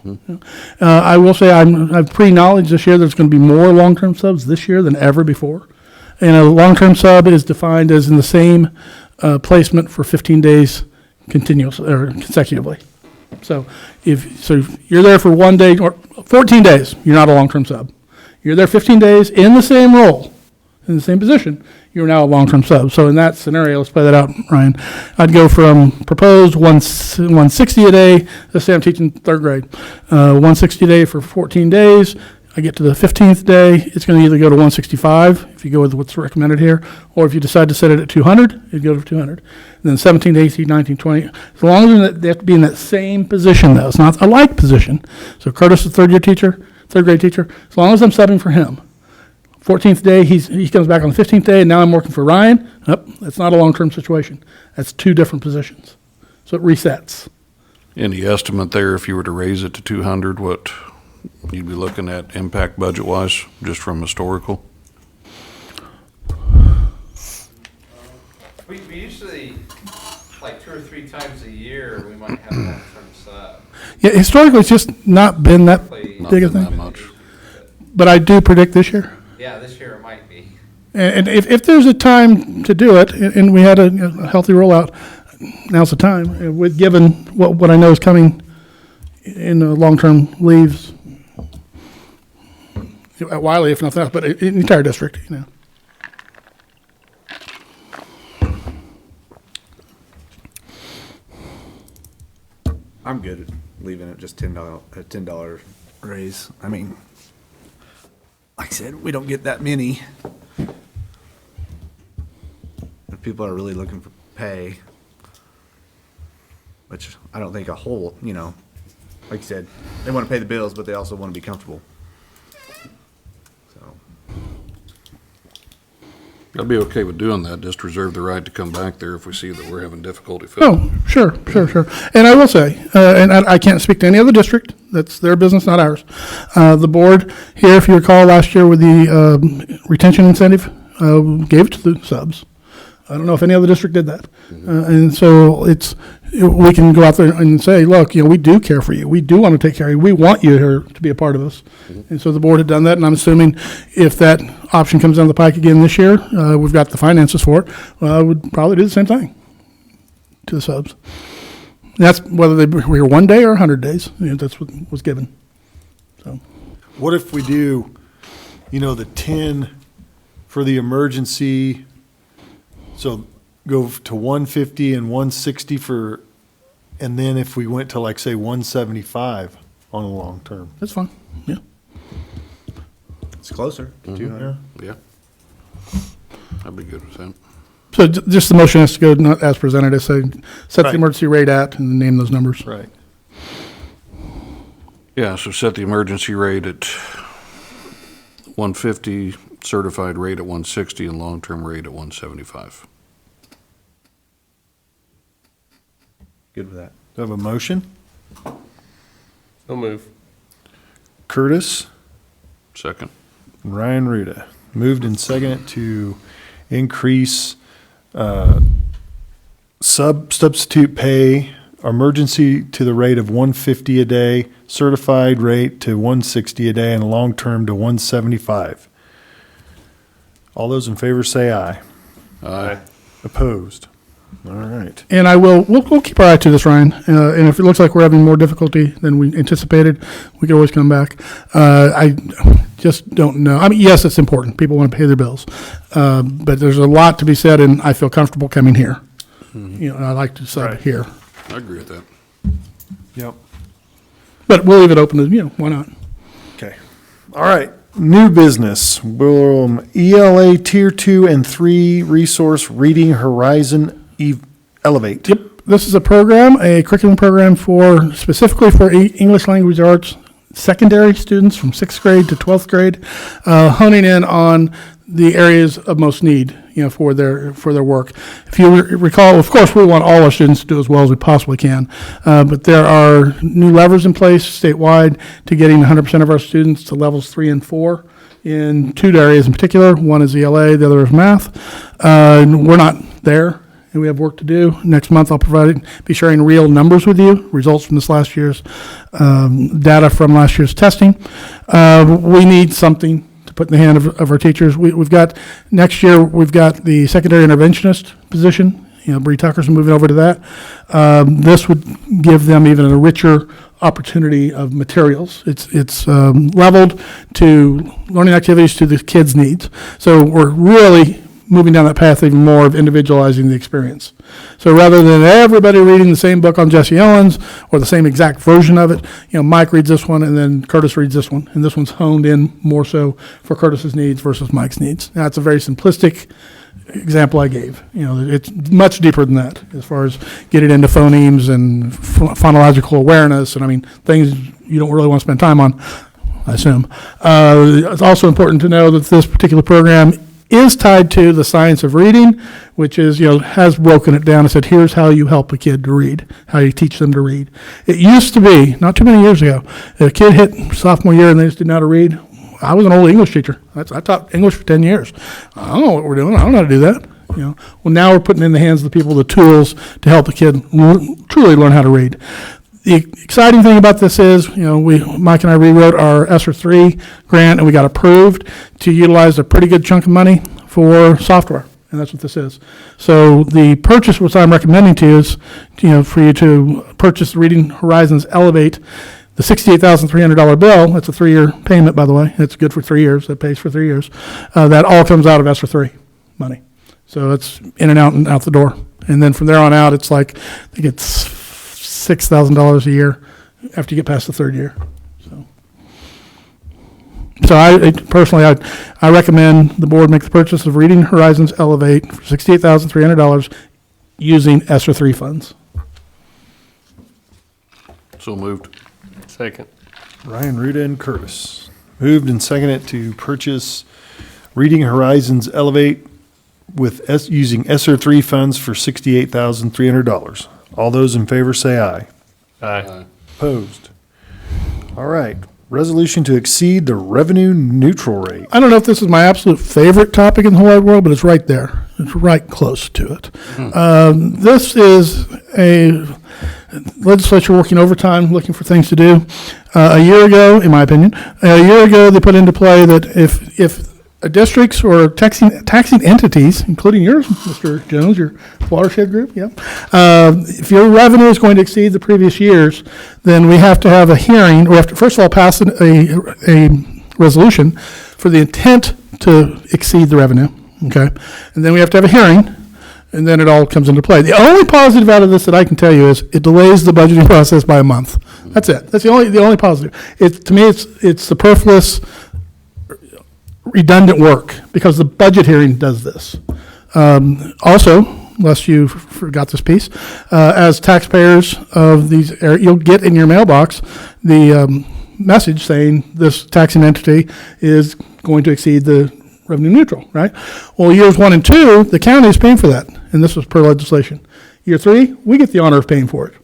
I will say I've pre-knowledge this year there's going to be more long-term subs this year than ever before. And a long-term sub is defined as in the same placement for 15 days continuous or consecutively. So if you're there for 1 day or 14 days, you're not a long-term sub. You're there 15 days in the same role, in the same position, you're now a long-term sub. So in that scenario, let's play that out, Ryan. I'd go from proposed 160 a day, let's say I'm teaching 3rd grade, 160 a day for 14 days. I get to the 15th day, it's going to either go to 165, if you go with what's recommended here, or if you decide to set it at 200, it'd go to 200. And then 17, 18, 19, 20. As long as they have to be in that same position, though. It's not a like position. So Curtis is a 3rd grade teacher. As long as I'm subbing for him. 14th day, he comes back on the 15th day, and now I'm working for Ryan. Nope, that's not a long-term situation. That's 2 different positions. So it resets.
Any estimate there, if you were to raise it to 200, what you'd be looking at impact budget-wise, just from historical?
We usually, like 2 or 3 times a year, we might have a long-term sub.
Yeah, historically, it's just not been that
Not
big a
been that
thing.
much.
But I do predict this year.
Yeah, this year it might be.
And if there's a time to do it, and we had a healthy rollout, now's the time, with given what I know is coming in long-term leaves at Wiley, if nothing else, but in the entire district,
I'm good at leaving it just $10 raise. I mean, like said, we don't get that many. If people are really looking for pay, which I don't think a whole, like you said, they want to pay the bills, but they also want to be comfortable. So,
I'd be okay with doing that, just reserve the right to come back there if we see that we're having difficulty filling.
Oh, sure. And I will say, and I can't speak to any other district, that's their business, not ours. The board here, if you recall, last year with the retention incentive, gave it to the subs. I don't know if any other district did that. And so we can go out there and say, look, we do care for you. We do want to take care of you. We want you here to be a part of us. And so the board had done that, and I'm assuming if that option comes down the pike again this year, we've got the finances for it, I would probably do the same thing to the subs. And that's whether they were here 1 day or 100 days. That's what was given. So
What if we do, the 10 for the emergency, so go to 150 and 160 for, and then if we went to like, say, 175 on a long term?
that's fine. Yeah.
it's closer to 200.
Yeah. I'd be good with that.
So just the motion has to go not as presented. I say set the
Right.
emergency rate at and name those numbers.
Right.
Yeah, so set the emergency rate at 150, certified rate at 160, and long-term rate at 175.
Good with that.
Do I have a motion?
So move.
Curtis,
Second.
Ryan Ruda, moved and seconded to increase substitute pay, emergency to the rate of 150 a day, certified rate to 160 a day, and long-term to 175. All those in favor say aye.
Aye.
Opposed? All right.
And we'll keep our eye to this, Ryan. And if it looks like we're having more difficulty than we anticipated, we can always come back. I just don't know. I mean, yes, it's important. People want to pay their bills. But there's a lot to be said, and I feel comfortable coming here. And I like to sub
Right.
here.
I agree with that.
Yep.
But we'll leave it open to, why not?
Okay. All right. New business. ELA Tier 2 and 3 Resource Reading Horizon Elevate.
Yep, this is a program, a curriculum program specifically for English language arts secondary students from 6th grade to 12th grade, honing in on the areas of most need, for their work. If you recall, of course, we want all our students to do as well as we possibly can, but there are new levers in place statewide to getting 100% of our students to levels 3 and 4 in 2 areas in particular. One is ELA, the other is math. We're not there, and we have work to do. Next month, I'll be sharing real numbers with you, results from this last year's data from last year's testing. We need something to put in the hand of our teachers. We've got, next year, we've got the secondary interventionist position. Bree Tucker's moving over to that. This would give them even a richer opportunity of materials. It's leveled to learning activities to the kids' needs. So we're really moving down that path even more of individualizing the experience. So rather than everybody reading the same book on Jesse Owens or the same exact version of it, Mike reads this one and then Curtis reads this one, and this one's honed in more so for Curtis's needs versus Mike's needs. Now, it's a very simplistic example I gave. It's much deeper than that as far as getting into phonemes and phonological awareness and things you don't really want to spend time on, I assume. It's also important to know that this particular program is tied to the science of reading, which is, has broken it down and said, here's how you help a kid to read, how you teach them to read. It used to be, not too many years ago, if a kid hit sophomore year and they just didn't know how to read. I was an old English teacher. I taught English for 10 years. I don't know what we're doing. I don't know how to do that. Well, now we're putting in the hands of the people the tools to help the kid truly learn how to read. The exciting thing about this is, Mike and I rewrote our ESSER 3 grant, and we got approved to utilize a pretty good chunk of money for software, and that's what this is. So the purchase, which I'm recommending to you is, for you to purchase the Reading Horizons Elevate, the $68,300 bill. That's a 3-year payment, by the way. It's good for 3 years. That pays for 3 years. That all comes out of ESSER 3 money. So it's in and out the door. And then from there on out, it's like, I think it's $6,000 a year after you get past the 3rd year. So So I recommend the board make the purchase of Reading Horizons Elevate for $68,300 using ESSER 3 funds.
So moved.
Second.
Ryan, Ruda, and Curtis. Moved and seconded to purchase Reading Horizons Elevate with using ESSER 3 funds for $68,300. All those in favor say aye.
Aye.
Opposed? All right. Resolution to exceed the revenue neutral rate.
I don't know if this is my absolute favorite topic in the whole wide world, but it's right there. It's right close to it. This is a legislature working overtime, looking for things to do. A year ago, in my opinion, they put into play that if districts or taxing entities, including yours, Mr. Jones, your watershed group, if your revenue is going to exceed the previous years, then we have to have a hearing, or we have to, first of all, pass a resolution for the intent to exceed the revenue, okay? And then we have to have a hearing, and then it all comes into play. The only positive out of this that I can tell you is it delays the budgeting process by a month. That's it. That's the only positive. To me, it's superfluous, redundant work, because the budget hearing does this. Also, unless you forgot this piece, as taxpayers of these, you'll get in your mailbox the message saying this taxing entity is going to exceed the revenue neutral, right? Well, years 1 and 2, the county is paying for that, and this was per legislation. Year 3, we get the honor of paying for it.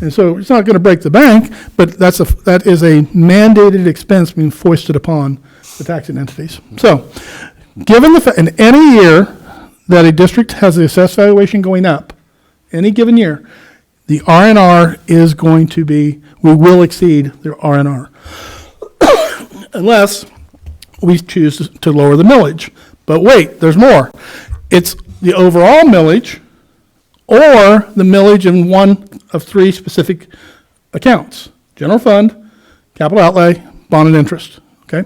And so it's not going to break the bank, but that is a mandated expense being foisted upon the taxing entities. So, given in any year that a district has the assessed valuation going up, any given year, the R&R is going to be, we will exceed the R&R. Unless we choose to lower the millage. But wait, there's more. It's the overall millage or the millage in one of 3 specific accounts: general fund, capital outlay, bond and interest, okay?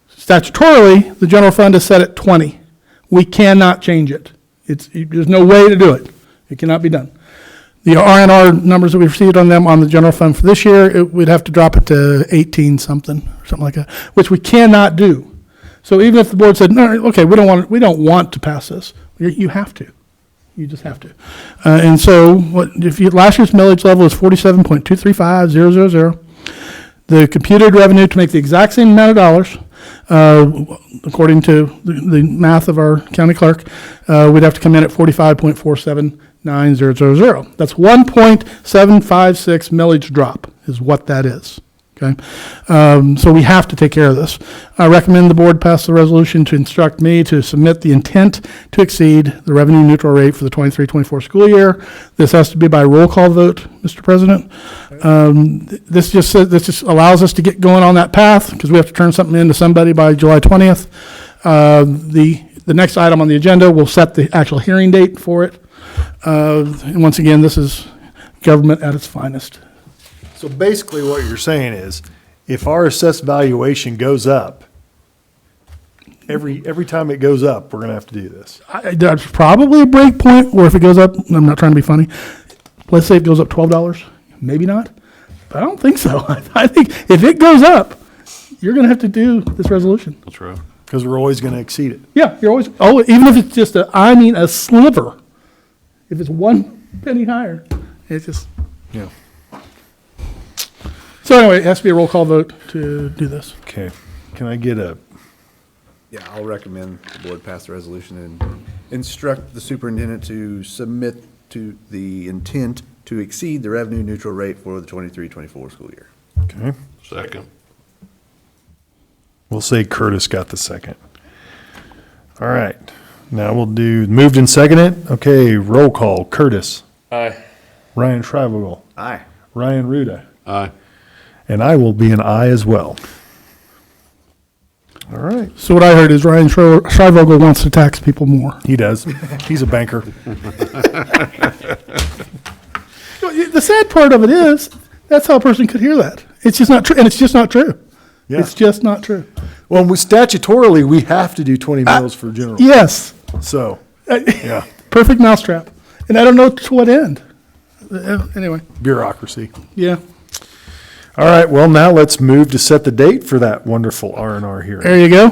Statutorily, the general fund is set at 20. We cannot change it. There's no way to do it. It cannot be done. The R&R numbers that we've received on them on the general fund for this year, we'd have to drop it to 18 something, or something like that, which we cannot do. So even if the board said, no, okay, we don't want to pass this, you have to. You just have to. And so last year's millage level is 47.235000. The computed revenue to make the exact same amount of dollars, according to the math of our county clerk, we'd have to come in at 45.479000. That's 1.756 millage drop is what that is. Okay, so we have to take care of this. I recommend the board pass the resolution to instruct me to submit the intent to exceed the revenue neutral rate for the 23-24 school year. This has to be by roll call vote, Mr. President. This just allows us to get going on that path, because we have to turn something into somebody by July 20th. The next item on the agenda will set the actual hearing date for it. And once again, this is government at its finest.
So basically what you're saying is, if our assessed valuation goes up, every time it goes up, we're going to have to do this.
There's probably a break point where if it goes up, I'm not trying to be funny, let's say it goes up $12, maybe not, but I don't think so. I think if it goes up, you're going to have to do this resolution.
That's right.
Because we're always going to exceed it.
Yeah, you're always, even if it's just a sliver, if it's 1 penny higher, it's just.
Yeah.
So anyway, it has to be a roll call vote to do this.
Okay. Can I get a,
Yeah, I'll recommend the board pass the resolution and instruct the superintendent to submit to the intent to exceed the revenue neutral rate for the 23-24 school year.
okay,
Second.
we'll say Curtis got the second. All right. Now we'll do moved and seconded. Okay, roll call. Curtis,
Aye.
Ryan Schreibvogel,
Aye.
Ryan Ruda,
Aye.
and I will be an aye as well. All right.
So what I heard is Ryan Schreibvogel wants to tax people more.
He does. He's a banker.
The sad part of it is, that's how a person could hear that. It's just not true, and it's just not true.
Yeah.
It's just not true.
Well, statutorily, we have to do 20 mils for general.
Yes,
So, yeah,
perfect mousetrap. And I don't know to what end. Anyway,
bureaucracy.
yeah.
All right, well, now let's move to set the date for that wonderful R&R hearing.
There you go.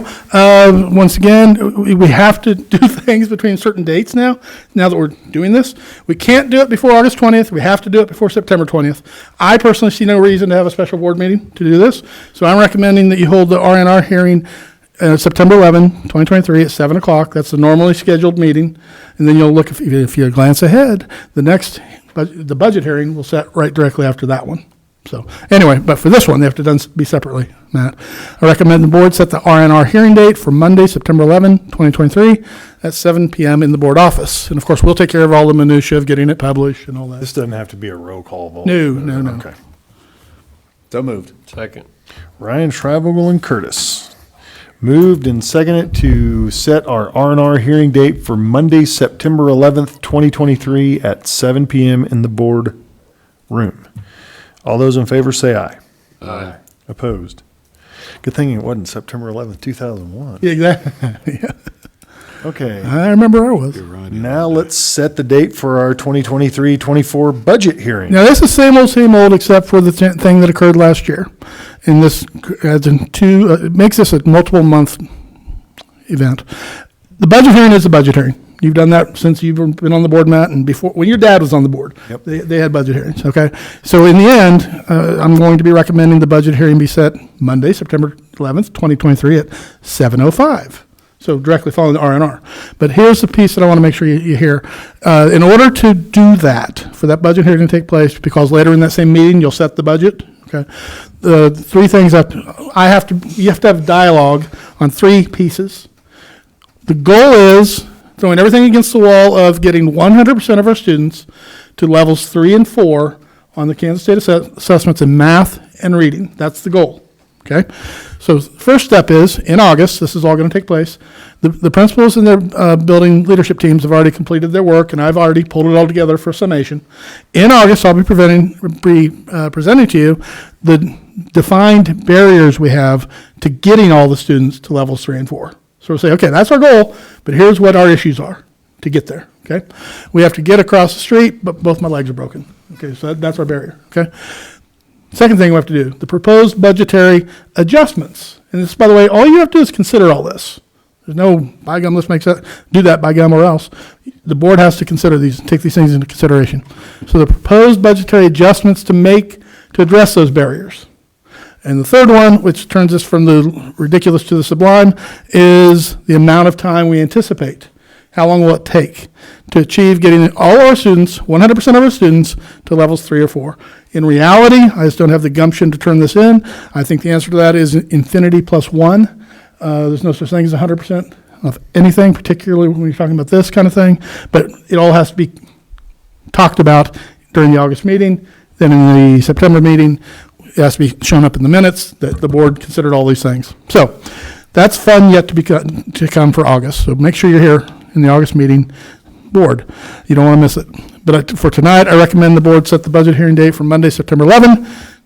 Once again, we have to do things between certain dates now that we're doing this. We can't do it before August 20th. We have to do it before September 20th. I personally see no reason to have a special board meeting to do this, so I'm recommending that you hold the R&R hearing September 11, 2023 at 7 o'clock. That's the normally scheduled meeting. And then you'll look, if you glance ahead, the budget hearing will set right directly after that one. So anyway, but for this one, they have to be separately, Matt. I recommend the board set the R&R hearing date for Monday, September 11, 2023 at 7 p.m. in the board office. And of course, we'll take care of all the minutia of getting it published and all that.
This doesn't have to be a roll call vote.
No.
Okay.
So moved.
Second.
Ryan Schreibvogel and Curtis. Moved and seconded to set our R&R hearing date for Monday, September 11th, 2023 at 7 p.m. in the board room. All those in favor say aye.
Aye.
Opposed? Good thing it wasn't September 11th, 2001.
Yeah, exactly. Yeah.
Okay,
I remember I was.
You're right.
now let's set the date for our 2023-24 budget hearing.
Now, this is same old, except for the thing that occurred last year. And this adds in it makes this a multiple month event. The budget hearing is a budget hearing. You've done that since you've been on the board, Matt, and before, when your dad was on the board.
Yep.
They had budget hearings, okay? So in the end, I'm going to be recommending the budget hearing be set Monday, September 11th, 2023 at 7:05. So directly following the R&R. But here's the piece that I want to make sure you hear. In order to do that, for that budget hearing to take place, because later in that same meeting, you'll set the budget, okay? The three things that you have to have dialogue on three pieces. The goal is throwing everything against the wall of getting 100% of our students to levels 3 and 4 on the Kansas State assessments in math and reading. That's the goal, okay? So first step is, in August, this is all going to take place, the principals and their building leadership teams have already completed their work, and I've already pulled it all together for summation. In August, I'll be presenting to you the defined barriers we have to getting all the students to levels 3 and 4. So we'll say, okay, that's our goal, but here's what our issues are to get there, okay? We have to get across the street, but both my legs are broken. Okay, so that's our barrier, okay? Second thing we have to do, the proposed budgetary adjustments. And this, by the way, all you have to do is consider all this. There's no, by gum, let's make that, do that by gum or else. The board has to consider these, take these things into consideration. So the proposed budgetary adjustments to address those barriers. And the third one, which turns us from the ridiculous to the sublime, is the amount of time we anticipate. How long will it take to achieve getting all our students, 100% of our students, to levels 3 or 4? In reality, I just don't have the gumption to turn this in. I think the answer to that is infinity plus 1. There's no such thing as 100% of anything, particularly when you're talking about this kind of thing. But it all has to be talked about during the August meeting. Then in the September meeting, it has to be shown up in the minutes that the board considered all these things. So that's fun yet to come for August. So make sure you're here in the August meeting board. You don't want to miss it. But for tonight, I recommend the board set the budget hearing date for Monday, September 11,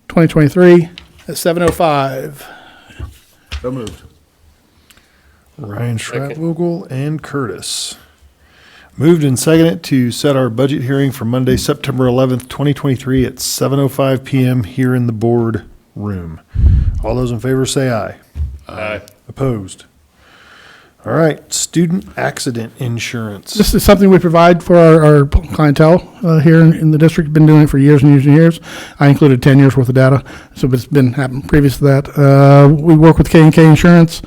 2023 at 7:05.
So moved.
Ryan Schreibvogel and Curtis. Moved and seconded to set our budget hearing for Monday, September 11th, 2023 at 7:05 p.m. here in the board room. All those in favor say aye.
Aye.
Opposed? All right, student accident insurance.
This is something we provide for our clientele here in the district. Been doing it for years and years and years. I included 10 years worth of data, so it's been happening previous to that. We work with K&K Insurance.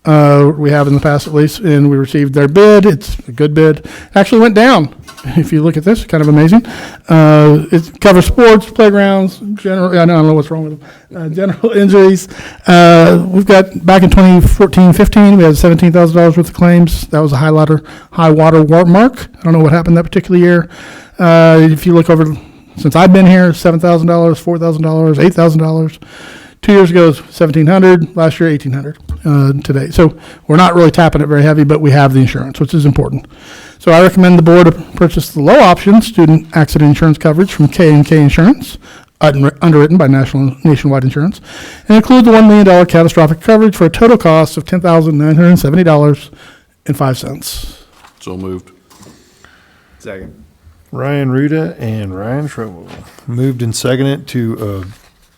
We have in the past at least, and we received their bid. It's a good bid. Actually went down. If you look at this, kind of amazing. It covers sports, playgrounds, general, I don't know what's wrong with them, general injuries. We've got, back in 2014-15, we had $17,000 worth of claims. That was a high water mark. I don't know what happened that particular year. If you look over, since I've been here, $7,000, $4,000, $8,000. 2 years ago, it was $1,700. Last year, $1,800 today. So we're not really tapping it very heavy, but we have the insurance, which is important. So I recommend the board purchase the low option student accident insurance coverage from K&K Insurance, underwritten by Nationwide Insurance, and include the $1 million catastrophic coverage for a total cost of $10,970.05.
So moved.
Second.
Ryan Ruda and Ryan Schreibvogel. Moved and seconded to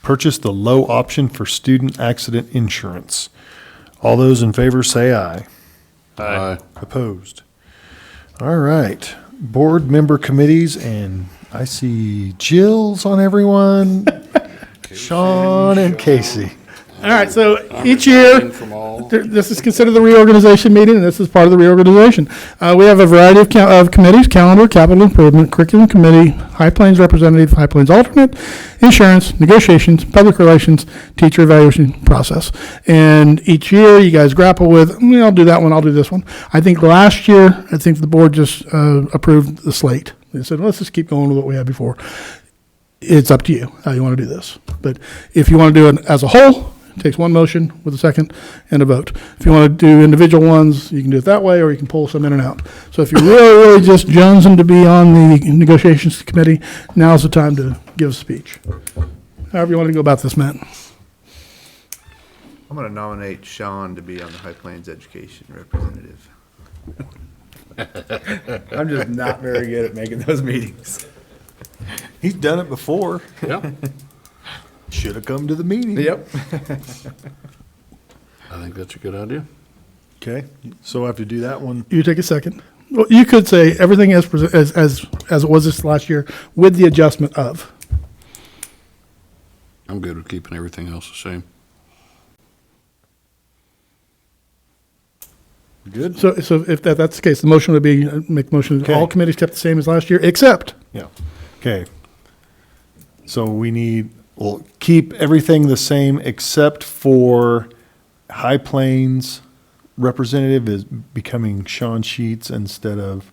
purchase the low option for student accident insurance. All those in favor say aye.
Aye.
Opposed? All right, board member committees, and I see Jill's on everyone, Sean and Casey.
All right, so each year,
From all.
this is considered the reorganization meeting, and this is part of the reorganization. We have a variety of committees: calendar, capital improvement, curriculum committee, High Plains representative, High Plains alternate, insurance, negotiations, public relations, teacher evaluation process. And each year, you guys grapple with, I'll do that one, I'll do this one. I think last year, the board just approved the slate. They said, let's just keep going with what we had before. It's up to you how you want to do this. But if you want to do it as a whole, it takes one motion with a second and a vote. If you want to do individual ones, you can do it that way, or you can pull some in and out. So if you're really just jonesing to be on the negotiations committee, now's the time to give a speech. However you want to go about this, Matt.
I'm going to nominate Sean to be on the High Plains Education Representative. I'm just not very good at making those meetings.
He's done it before.
Yep.
Should have come to the meeting.
Yep.
I think that's a good idea.
Okay, so I have to do that one.
You take a second. Well, you could say everything as it was this last year with the adjustment of.
I'm good with keeping everything else the same.
Good?
So if that's the case, the motion would be, make the motion,
Okay.
all committees kept the same as last year, except.
Yeah. Okay. So we'll keep everything the same except for High Plains representative is becoming Sean Sheets instead of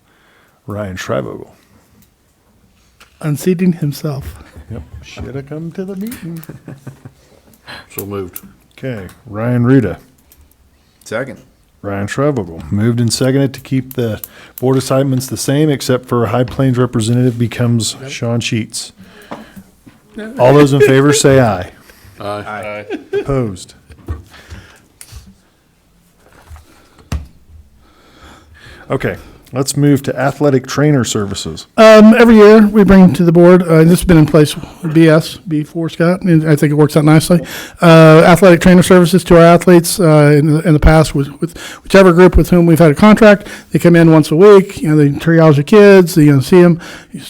Ryan Schreibvogel.
Unseating himself.
Yep. Should have come to the meeting.
So moved.
Okay, Ryan Ruda,
Second.
Ryan Schreibvogel. Moved and seconded to keep the board assignments the same except for High Plains representative becomes Sean Sheets. All those in favor say aye.
Aye.
Opposed? Okay, let's move to athletic trainer services.
Every year, we bring to the board, and this has been in place with BS before, Scott, and I think it works out nicely. Athletic trainer services to our athletes in the past with whichever group with whom we've had a contract. They come in once a week. They triage the kids. They see them,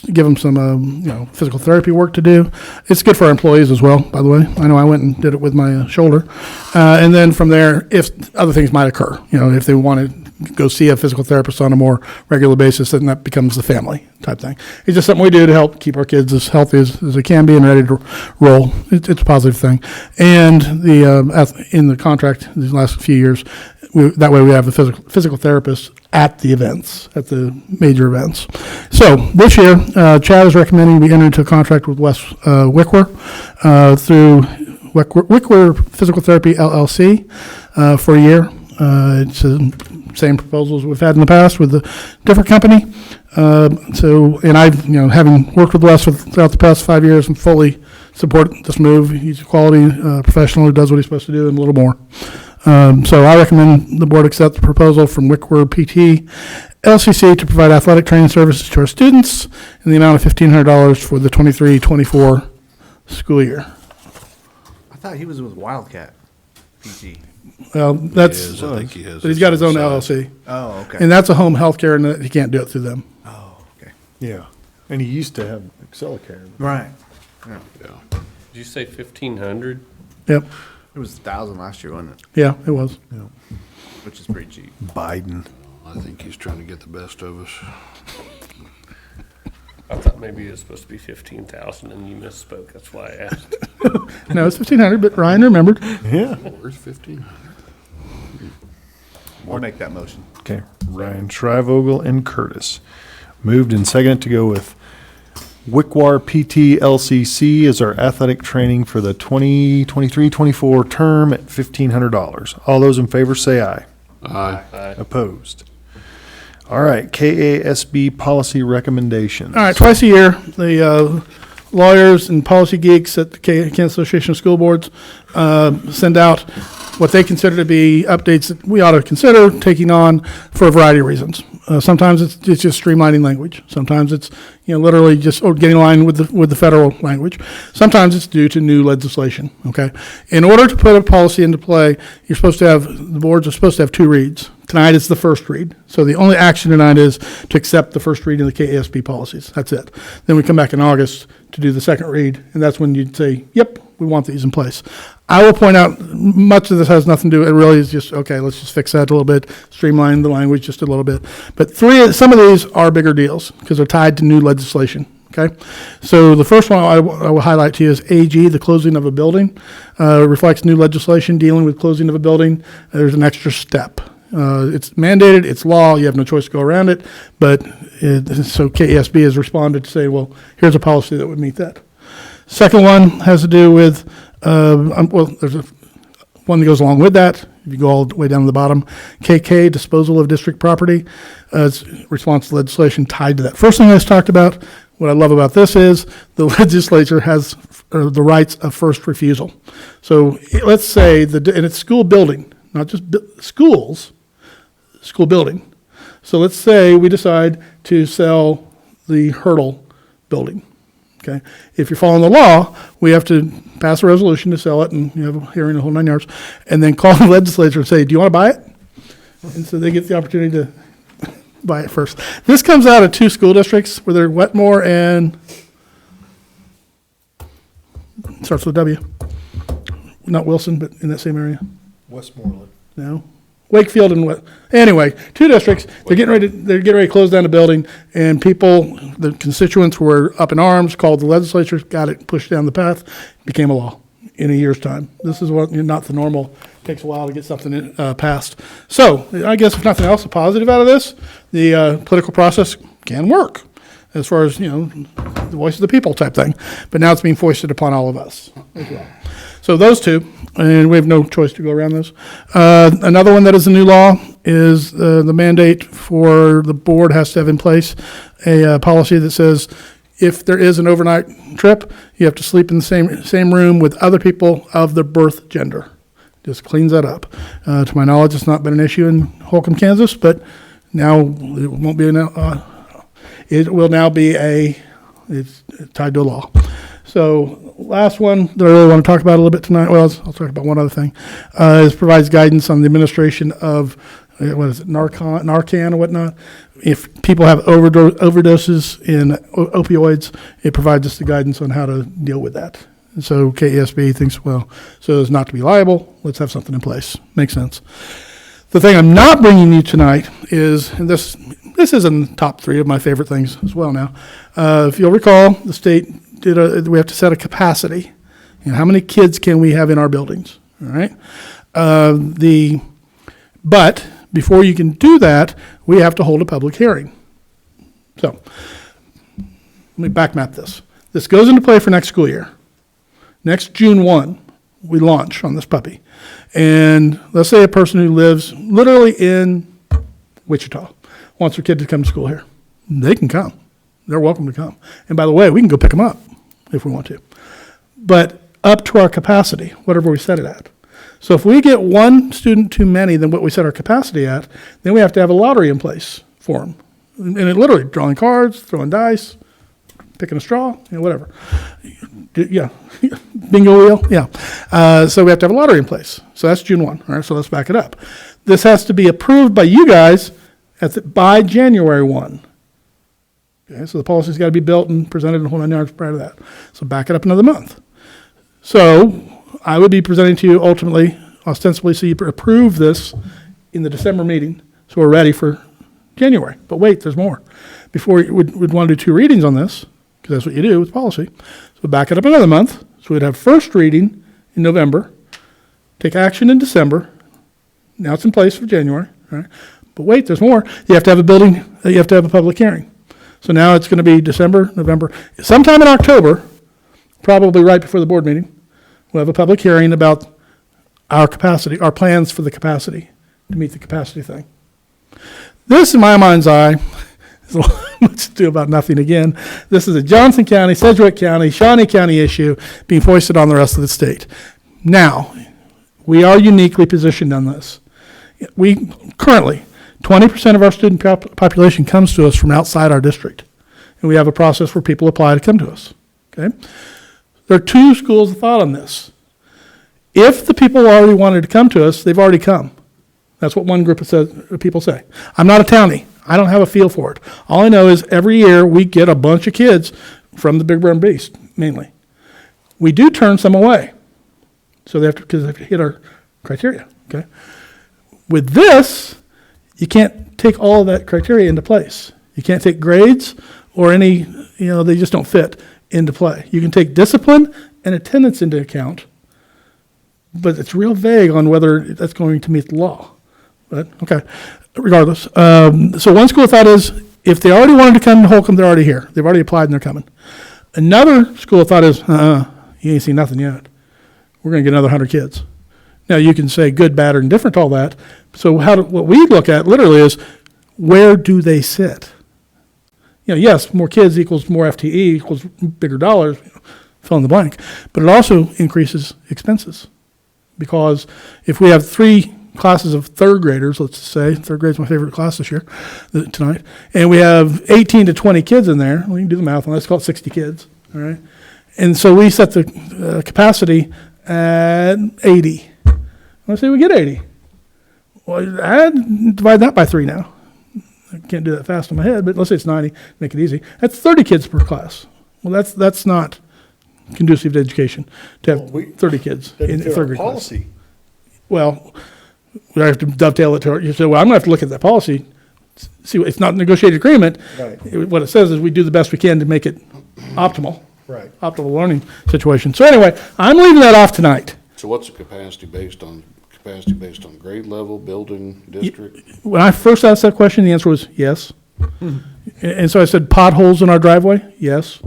give them some physical therapy work to do. It's good for our employees as well. By the way, I know I went and did it with my shoulder, and then from there, if other things might occur, if they want to go see a physical therapist on a more regular basis, then that becomes the family type thing. It's just something we do to help keep our kids as healthy as they can be and ready to roll. It's a positive thing. And in the contract these last few years, that way we have the physical therapists at the events, at the major events. So this year, Chad is recommending we enter into a contract with Wes Wickwer through Wickwer Physical Therapy LLC for a year. It's the same proposals we've had in the past with a different company. And I've, having worked with Wes throughout the past 5 years, and fully support this move. He's a quality professional who does what he's supposed to do and a little more. So I recommend the board accept the proposal from Wickwer PT LCC to provide athletic training services to our students in the amount of $1,500 for the 23-24 school year.
I thought he was with Wildcat PT.
Well,
He
that's,
is, I think he has.
but he's got his own LLC.
Oh, okay.
And that's a home health care, and he can't do it through them.
Oh, okay.
Yeah, and he used to have Excelicare.
Right.
Yeah.
Did you say 1,500?
Yep,
It was 1,000 last year, wasn't it?
yeah, it was.
Which is pretty cheap.
Biden.
I think he's trying to get the best of us.
I thought maybe it was supposed to be 15,000 and you misspoke. That's why I asked.
No, it's 1,500, but Ryan remembered.
Yeah.
Where's 1,500?
I'll make that motion.
Okay, Ryan Schreivogel and Curtis. Moved and seconded to go with Wickwar PT LCC as our athletic training for the 2023-24 term at $1,500. All those in favor say aye.
Aye.
Opposed? All right, KASB policy recommendations.
All right, twice a year, the lawyers and policy geeks at the Kansas Association of School Boards send out what they consider to be updates that we ought to consider taking on for a variety of reasons. Sometimes it's just streamlining language. Sometimes it's, literally just getting in line with the federal language. Sometimes it's due to new legislation, okay? In order to put a policy into play, the boards are supposed to have 2 reads. Tonight is the first read. So the only action tonight is to accept the first read of the KASB policies. That's it. Then we come back in August to do the second read, and that's when you'd say, yep, we want these in place. I will point out, much of this has nothing to do, it really is just, okay, let's just fix that a little bit, streamline the language just a little bit. But some of these are bigger deals because they're tied to new legislation, okay? So the first one I will highlight to you is AG, the closing of a building. Reflects new legislation dealing with closing of a building. There's an extra step. It's mandated, it's law, you have no choice to go around it, but so KASB has responded to say, well, here's a policy that would meet that. Second one has to do with, there's one that goes along with that. If you go all the way down to the bottom, KK, disposal of district property, it's response to legislation tied to that. First thing I just talked about, what I love about this is the legislature has the rights of first refusal. So let's say, and it's school building, not just schools, school building. So let's say we decide to sell the Hurdle building. Okay. If you're following the law, we have to pass a resolution to sell it, and you have a hearing, the whole 9 yards, and then call the legislature and say, do you want to buy it? And so they get the opportunity to buy it first. This comes out of 2 school districts, where they're Wetmore and, starts with W. Not Wilson, but in that same area.
Westmoreland.
No. Wakefield and anyway, 2 districts. They're getting ready to close down the building, and the constituents were up in arms, called the legislature, got it pushed down the path, became a law in a year's time. This is not the normal. It takes a while to get something passed. So I guess if nothing else, a positive out of this, the political process can work as far as, the voice of the people type thing. But now it's being foisted upon all of us as well. So those 2, and we have no choice to go around those. Another one that is a new law is the mandate for the board has to have in place a policy that says if there is an overnight trip, you have to sleep in the same room with other people of the birth gender. Just cleans that up. To my knowledge, it's not been an issue in Holcomb, Kansas, but now it won't be it will now be it's tied to a law. So last one that I really want to talk about a little bit tonight, well, I'll talk about one other thing, is provides guidance on the administration of, Narcan or whatnot. If people have overdoses in opioids, it provides us the guidance on how to deal with that. And so KASB thinks, well, so as not to be liable, let's have something in place. Makes sense. The thing I'm not bringing you tonight is, and this is in the top 3 of my favorite things as well now. If you'll recall, the state we have to set a capacity. How many kids can we have in our buildings? All right. But before you can do that, we have to hold a public hearing. So let me back map this. This goes into play for next school year. Next June 1, we launch on this puppy. And let's say a person who lives literally in Wichita wants their kid to come to school here. They can come. They're welcome to come. And by the way, we can go pick them up if we want to. But up to our capacity, whatever we set it at. So if we get 1 student too many than what we set our capacity at, then we have to have a lottery in place for them. And it literally, drawing cards, throwing dice, picking a straw, whatever. Yeah, bingo wheel, yeah. So we have to have a lottery in place. So that's June 1, all right, so let's back it up. This has to be approved by you guys by January 1. Okay, so the policy's got to be built and presented in the whole 9 yards prior to that. So back it up another month. So I would be presenting to you ultimately, ostensibly, so you approve this in the December meeting, so we're ready for January. But wait, there's more. Before we'd want to do 2 readings on this, because that's what you do with policy. So back it up another month. So we'd have first reading in November, take action in December. Now it's in place for January. Right? But wait, there's more. You have to have you have to have a public hearing. So now it's going to be December, November, sometime in October, probably right before the board meeting, we'll have a public hearing about our capacity, our plans for the capacity, to meet the capacity thing. This, in my mind's eye, is much to do about nothing again. This is a Johnson County, Sedgwick County, Shawnee County issue being foisted on the rest of the state. Now, we are uniquely positioned on this. We currently 20% of our student population comes to us from outside our district. And we have a process where people apply to come to us, okay? There are two schools of thought on this. If the people already wanted to come to us, they've already come. That's what one group of people say. I'm not a townie. I don't have a feel for it. All I know is every year we get a bunch of kids from the Big Brown Beast, mainly. We do turn some away. So because they have to hit our criteria, okay? With this, you can't take all of that criteria into place. You can't take grades or any, they just don't fit into play. You can take discipline and attendance into account, but it's real vague on whether that's going to meet the law. But, okay, regardless. So one school of thought is, if they already wanted to come to Holcomb, they're already here. They've already applied and they're coming. Another school of thought is, you ain't seen nothing yet. We're going to get another 100 kids. Now, you can say good, bad, or indifferent to all that. So what we look at literally is, where do they sit? Yes, more kids equals more FTE equals bigger dollars, fill in the blank. But it also increases expenses. Because if we have 3 classes of third graders, let's say, third grade's my favorite class this year, tonight, and we have 18 to 20 kids in there, we can do the math on that, let's call it 60 kids, all right? And so we set the capacity at 80. Let's say we get 80. Well, I'd divide that by 3 now. I can't do that fast in my head, but let's say it's 90, make it easy. That's 30 kids per class. Well, that's not conducive to education, to have 30 kids in third grade class. Well, we have to dovetail it to you say, well, I'm going to have to look at that policy. See, it's not a negotiated agreement.
Right.
What it says is we do the best we can to make it optimal.
Right.
Optimal learning situation. So anyway, I'm leaving that off tonight.
So what's the capacity based on grade level, building, district?
When I first asked that question, the answer was yes. And so I said, potholes in our driveway? Yes.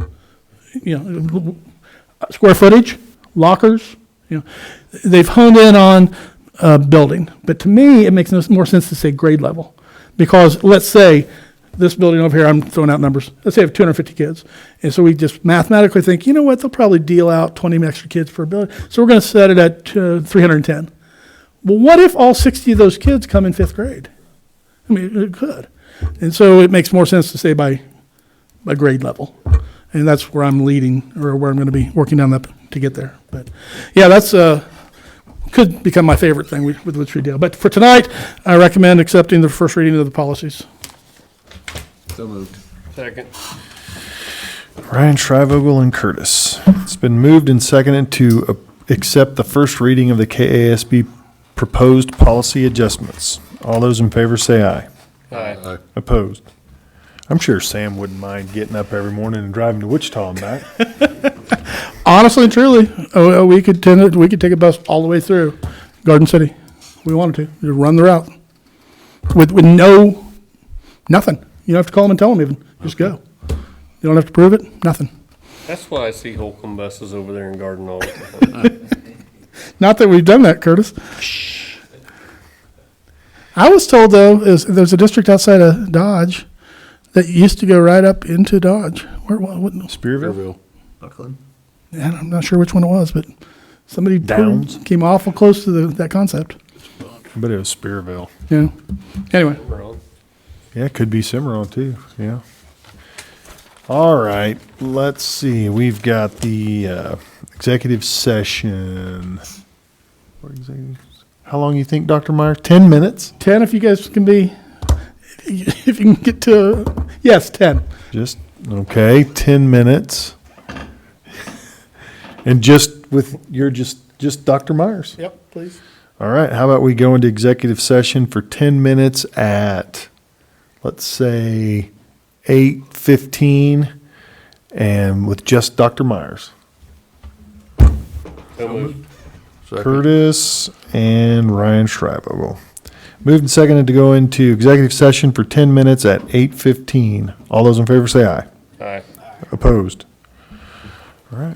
Square footage, lockers, they've honed in on building. But to me, it makes more sense to say grade level. Because let's say this building over here, I'm throwing out numbers, let's say I have 250 kids. And so we just mathematically think, you know what, they'll probably deal out 20 extra kids per building. So we're going to set it at 310. Well, what if all 60 of those kids come in 5th grade? I mean, it could. And so it makes more sense to say by grade level. And that's where I'm leading, or where I'm going to be working down that to get there. But yeah, that's could become my favorite thing with which we deal. But for tonight, I recommend accepting the first reading of the policies.
So moved.
Second.
Ryan Shrivogel and Curtis. It's been moved and seconded to accept the first reading of the KASB proposed policy adjustments. All those in favor say aye.
Aye.
Opposed? I'm sure Sam wouldn't mind getting up every morning and driving to Wichita and back.
Honestly and truly, we could take a bus all the way through Garden City. If we wanted to. Just run the route with nothing. You don't have to call them and tell them even. Just go. You don't have to prove it. Nothing.
That's why I see Holcomb buses over there in Garden all the time.
Not that we've done that, Curtis. I was told, though, there's a district outside of Dodge that used to go right up into Dodge. What
Spearville?
Buckland.
Yeah, I'm not sure which one it was, but somebody
Downs?
came awful close to that concept.
But it was Spearville.
Yeah. Anyway,
Wrong.
Yeah, it could be Cimarron too, yeah. All right, let's see, we've got the executive session. How long you think, Dr. Meyer? 10 minutes?
10 if you guys can be, if you can get to, yes, 10.
Just, okay, 10 minutes. And just Dr. Myers.
Yep, please.
All right, how about we go into executive session for 10 minutes at, let's say, 8:15, and with just Dr. Myers.
So moved.
Curtis and Ryan Shrivogel. Moved and seconded to go into executive session for 10 minutes at 8:15. All those in favor say aye.
Aye.
Opposed? All right.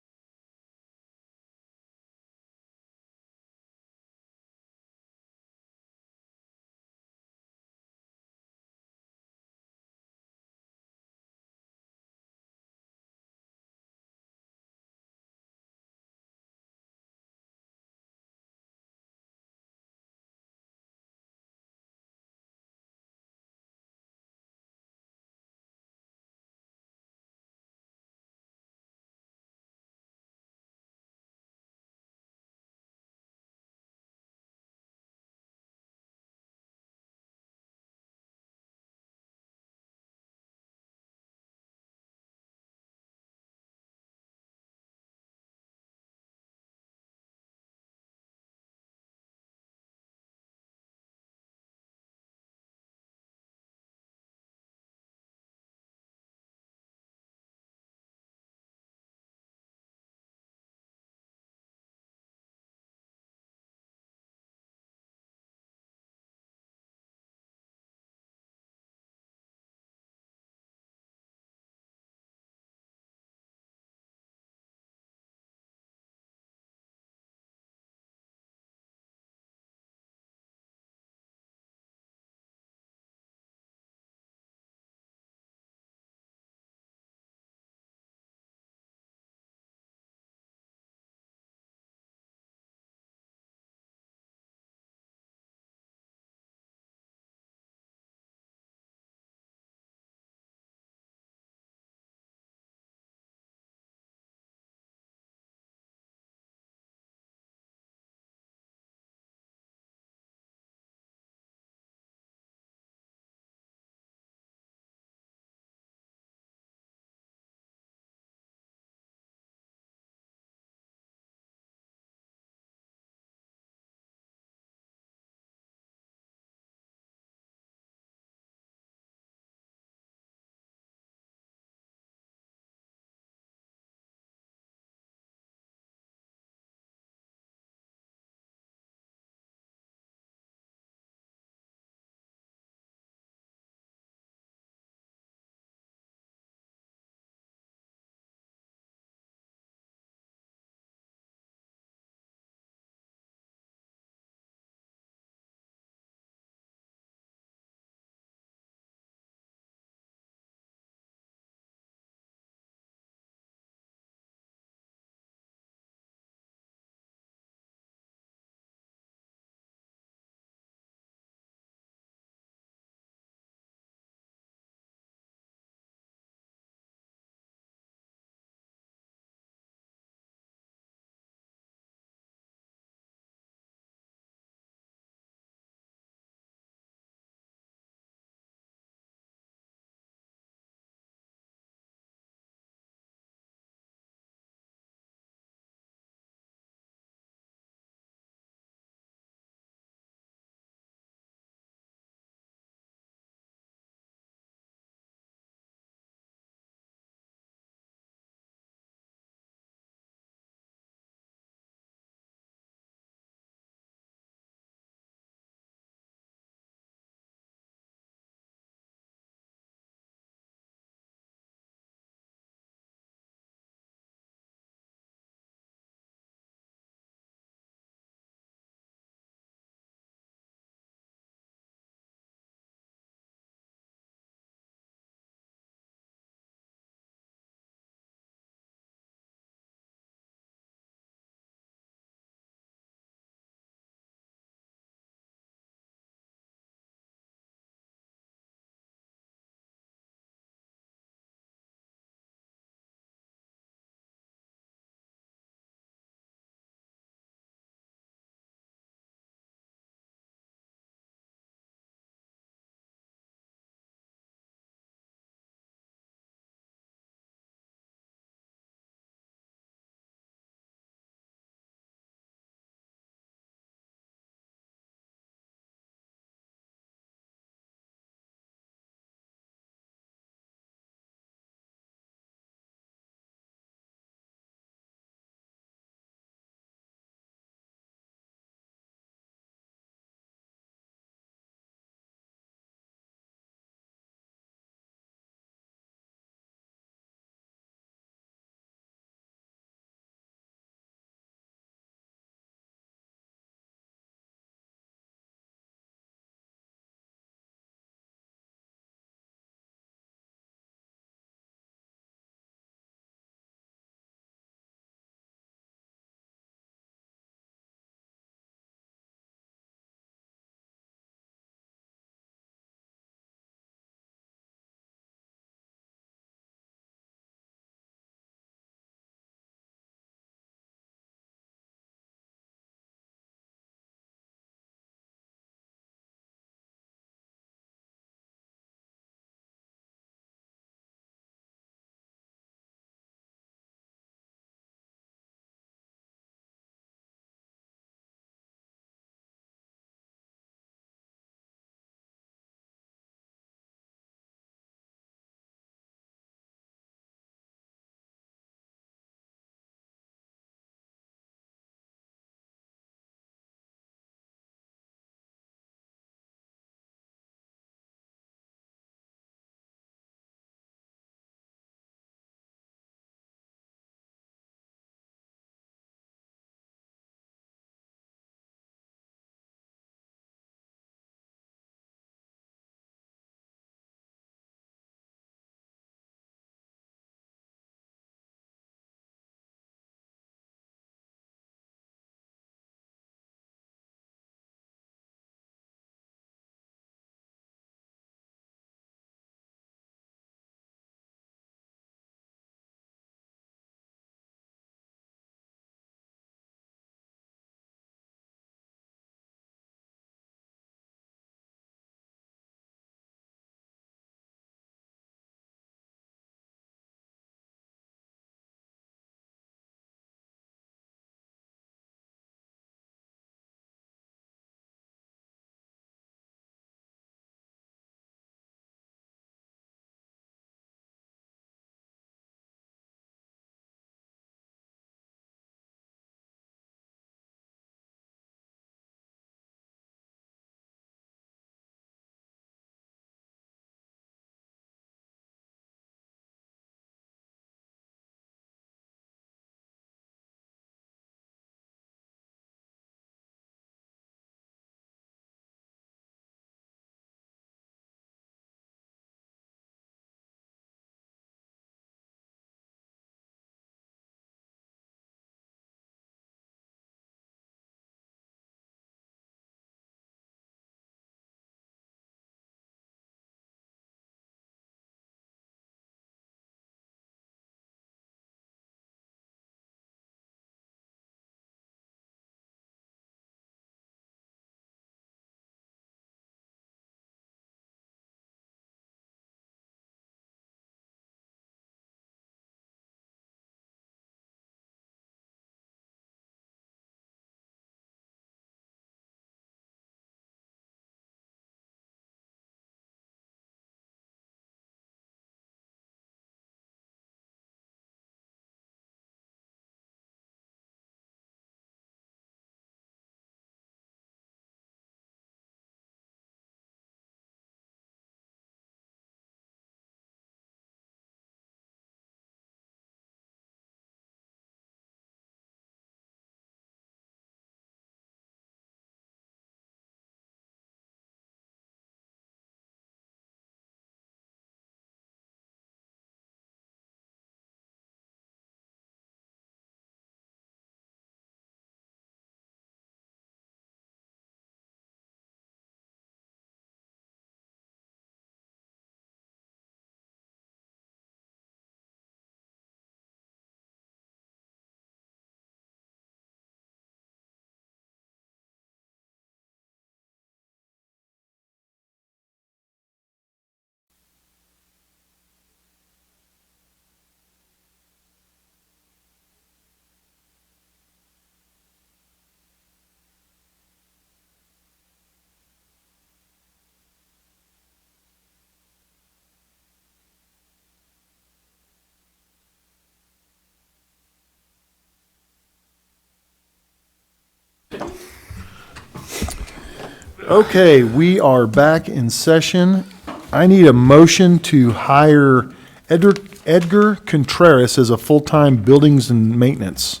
Okay, we are back in session. I need a motion to hire Edgar Contreras as a full-time buildings and maintenance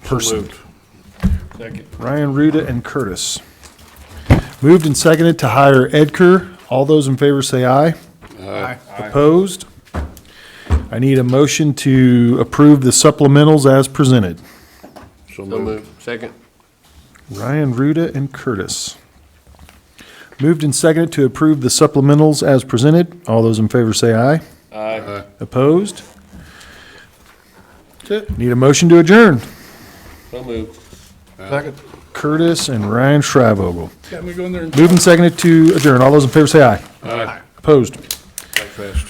person.
Second.
Ryan Ruda and Curtis. Moved and seconded to hire Edgar. All those in favor say aye.
Aye.
Opposed? I need a motion to approve the supplementals as presented.
So
So
moved.
moved. Second.
Ryan Ruda and Curtis. Moved and seconded to approve the supplementals as presented. All those in favor say aye.
Aye.
Opposed?
That's it.
Need a motion to adjourn.
So moved.
Second.
Curtis and Ryan Schravogel.
Got me going there and
Moved and seconded to adjourn. All those in favor say aye.
Aye.
Opposed?
Fast.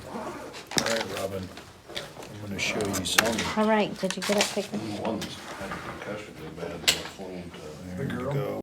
All right, Robin. I'm going to show you something.
All right, did you get it taken?
One's had a concussion really bad, they went home to.
There you go.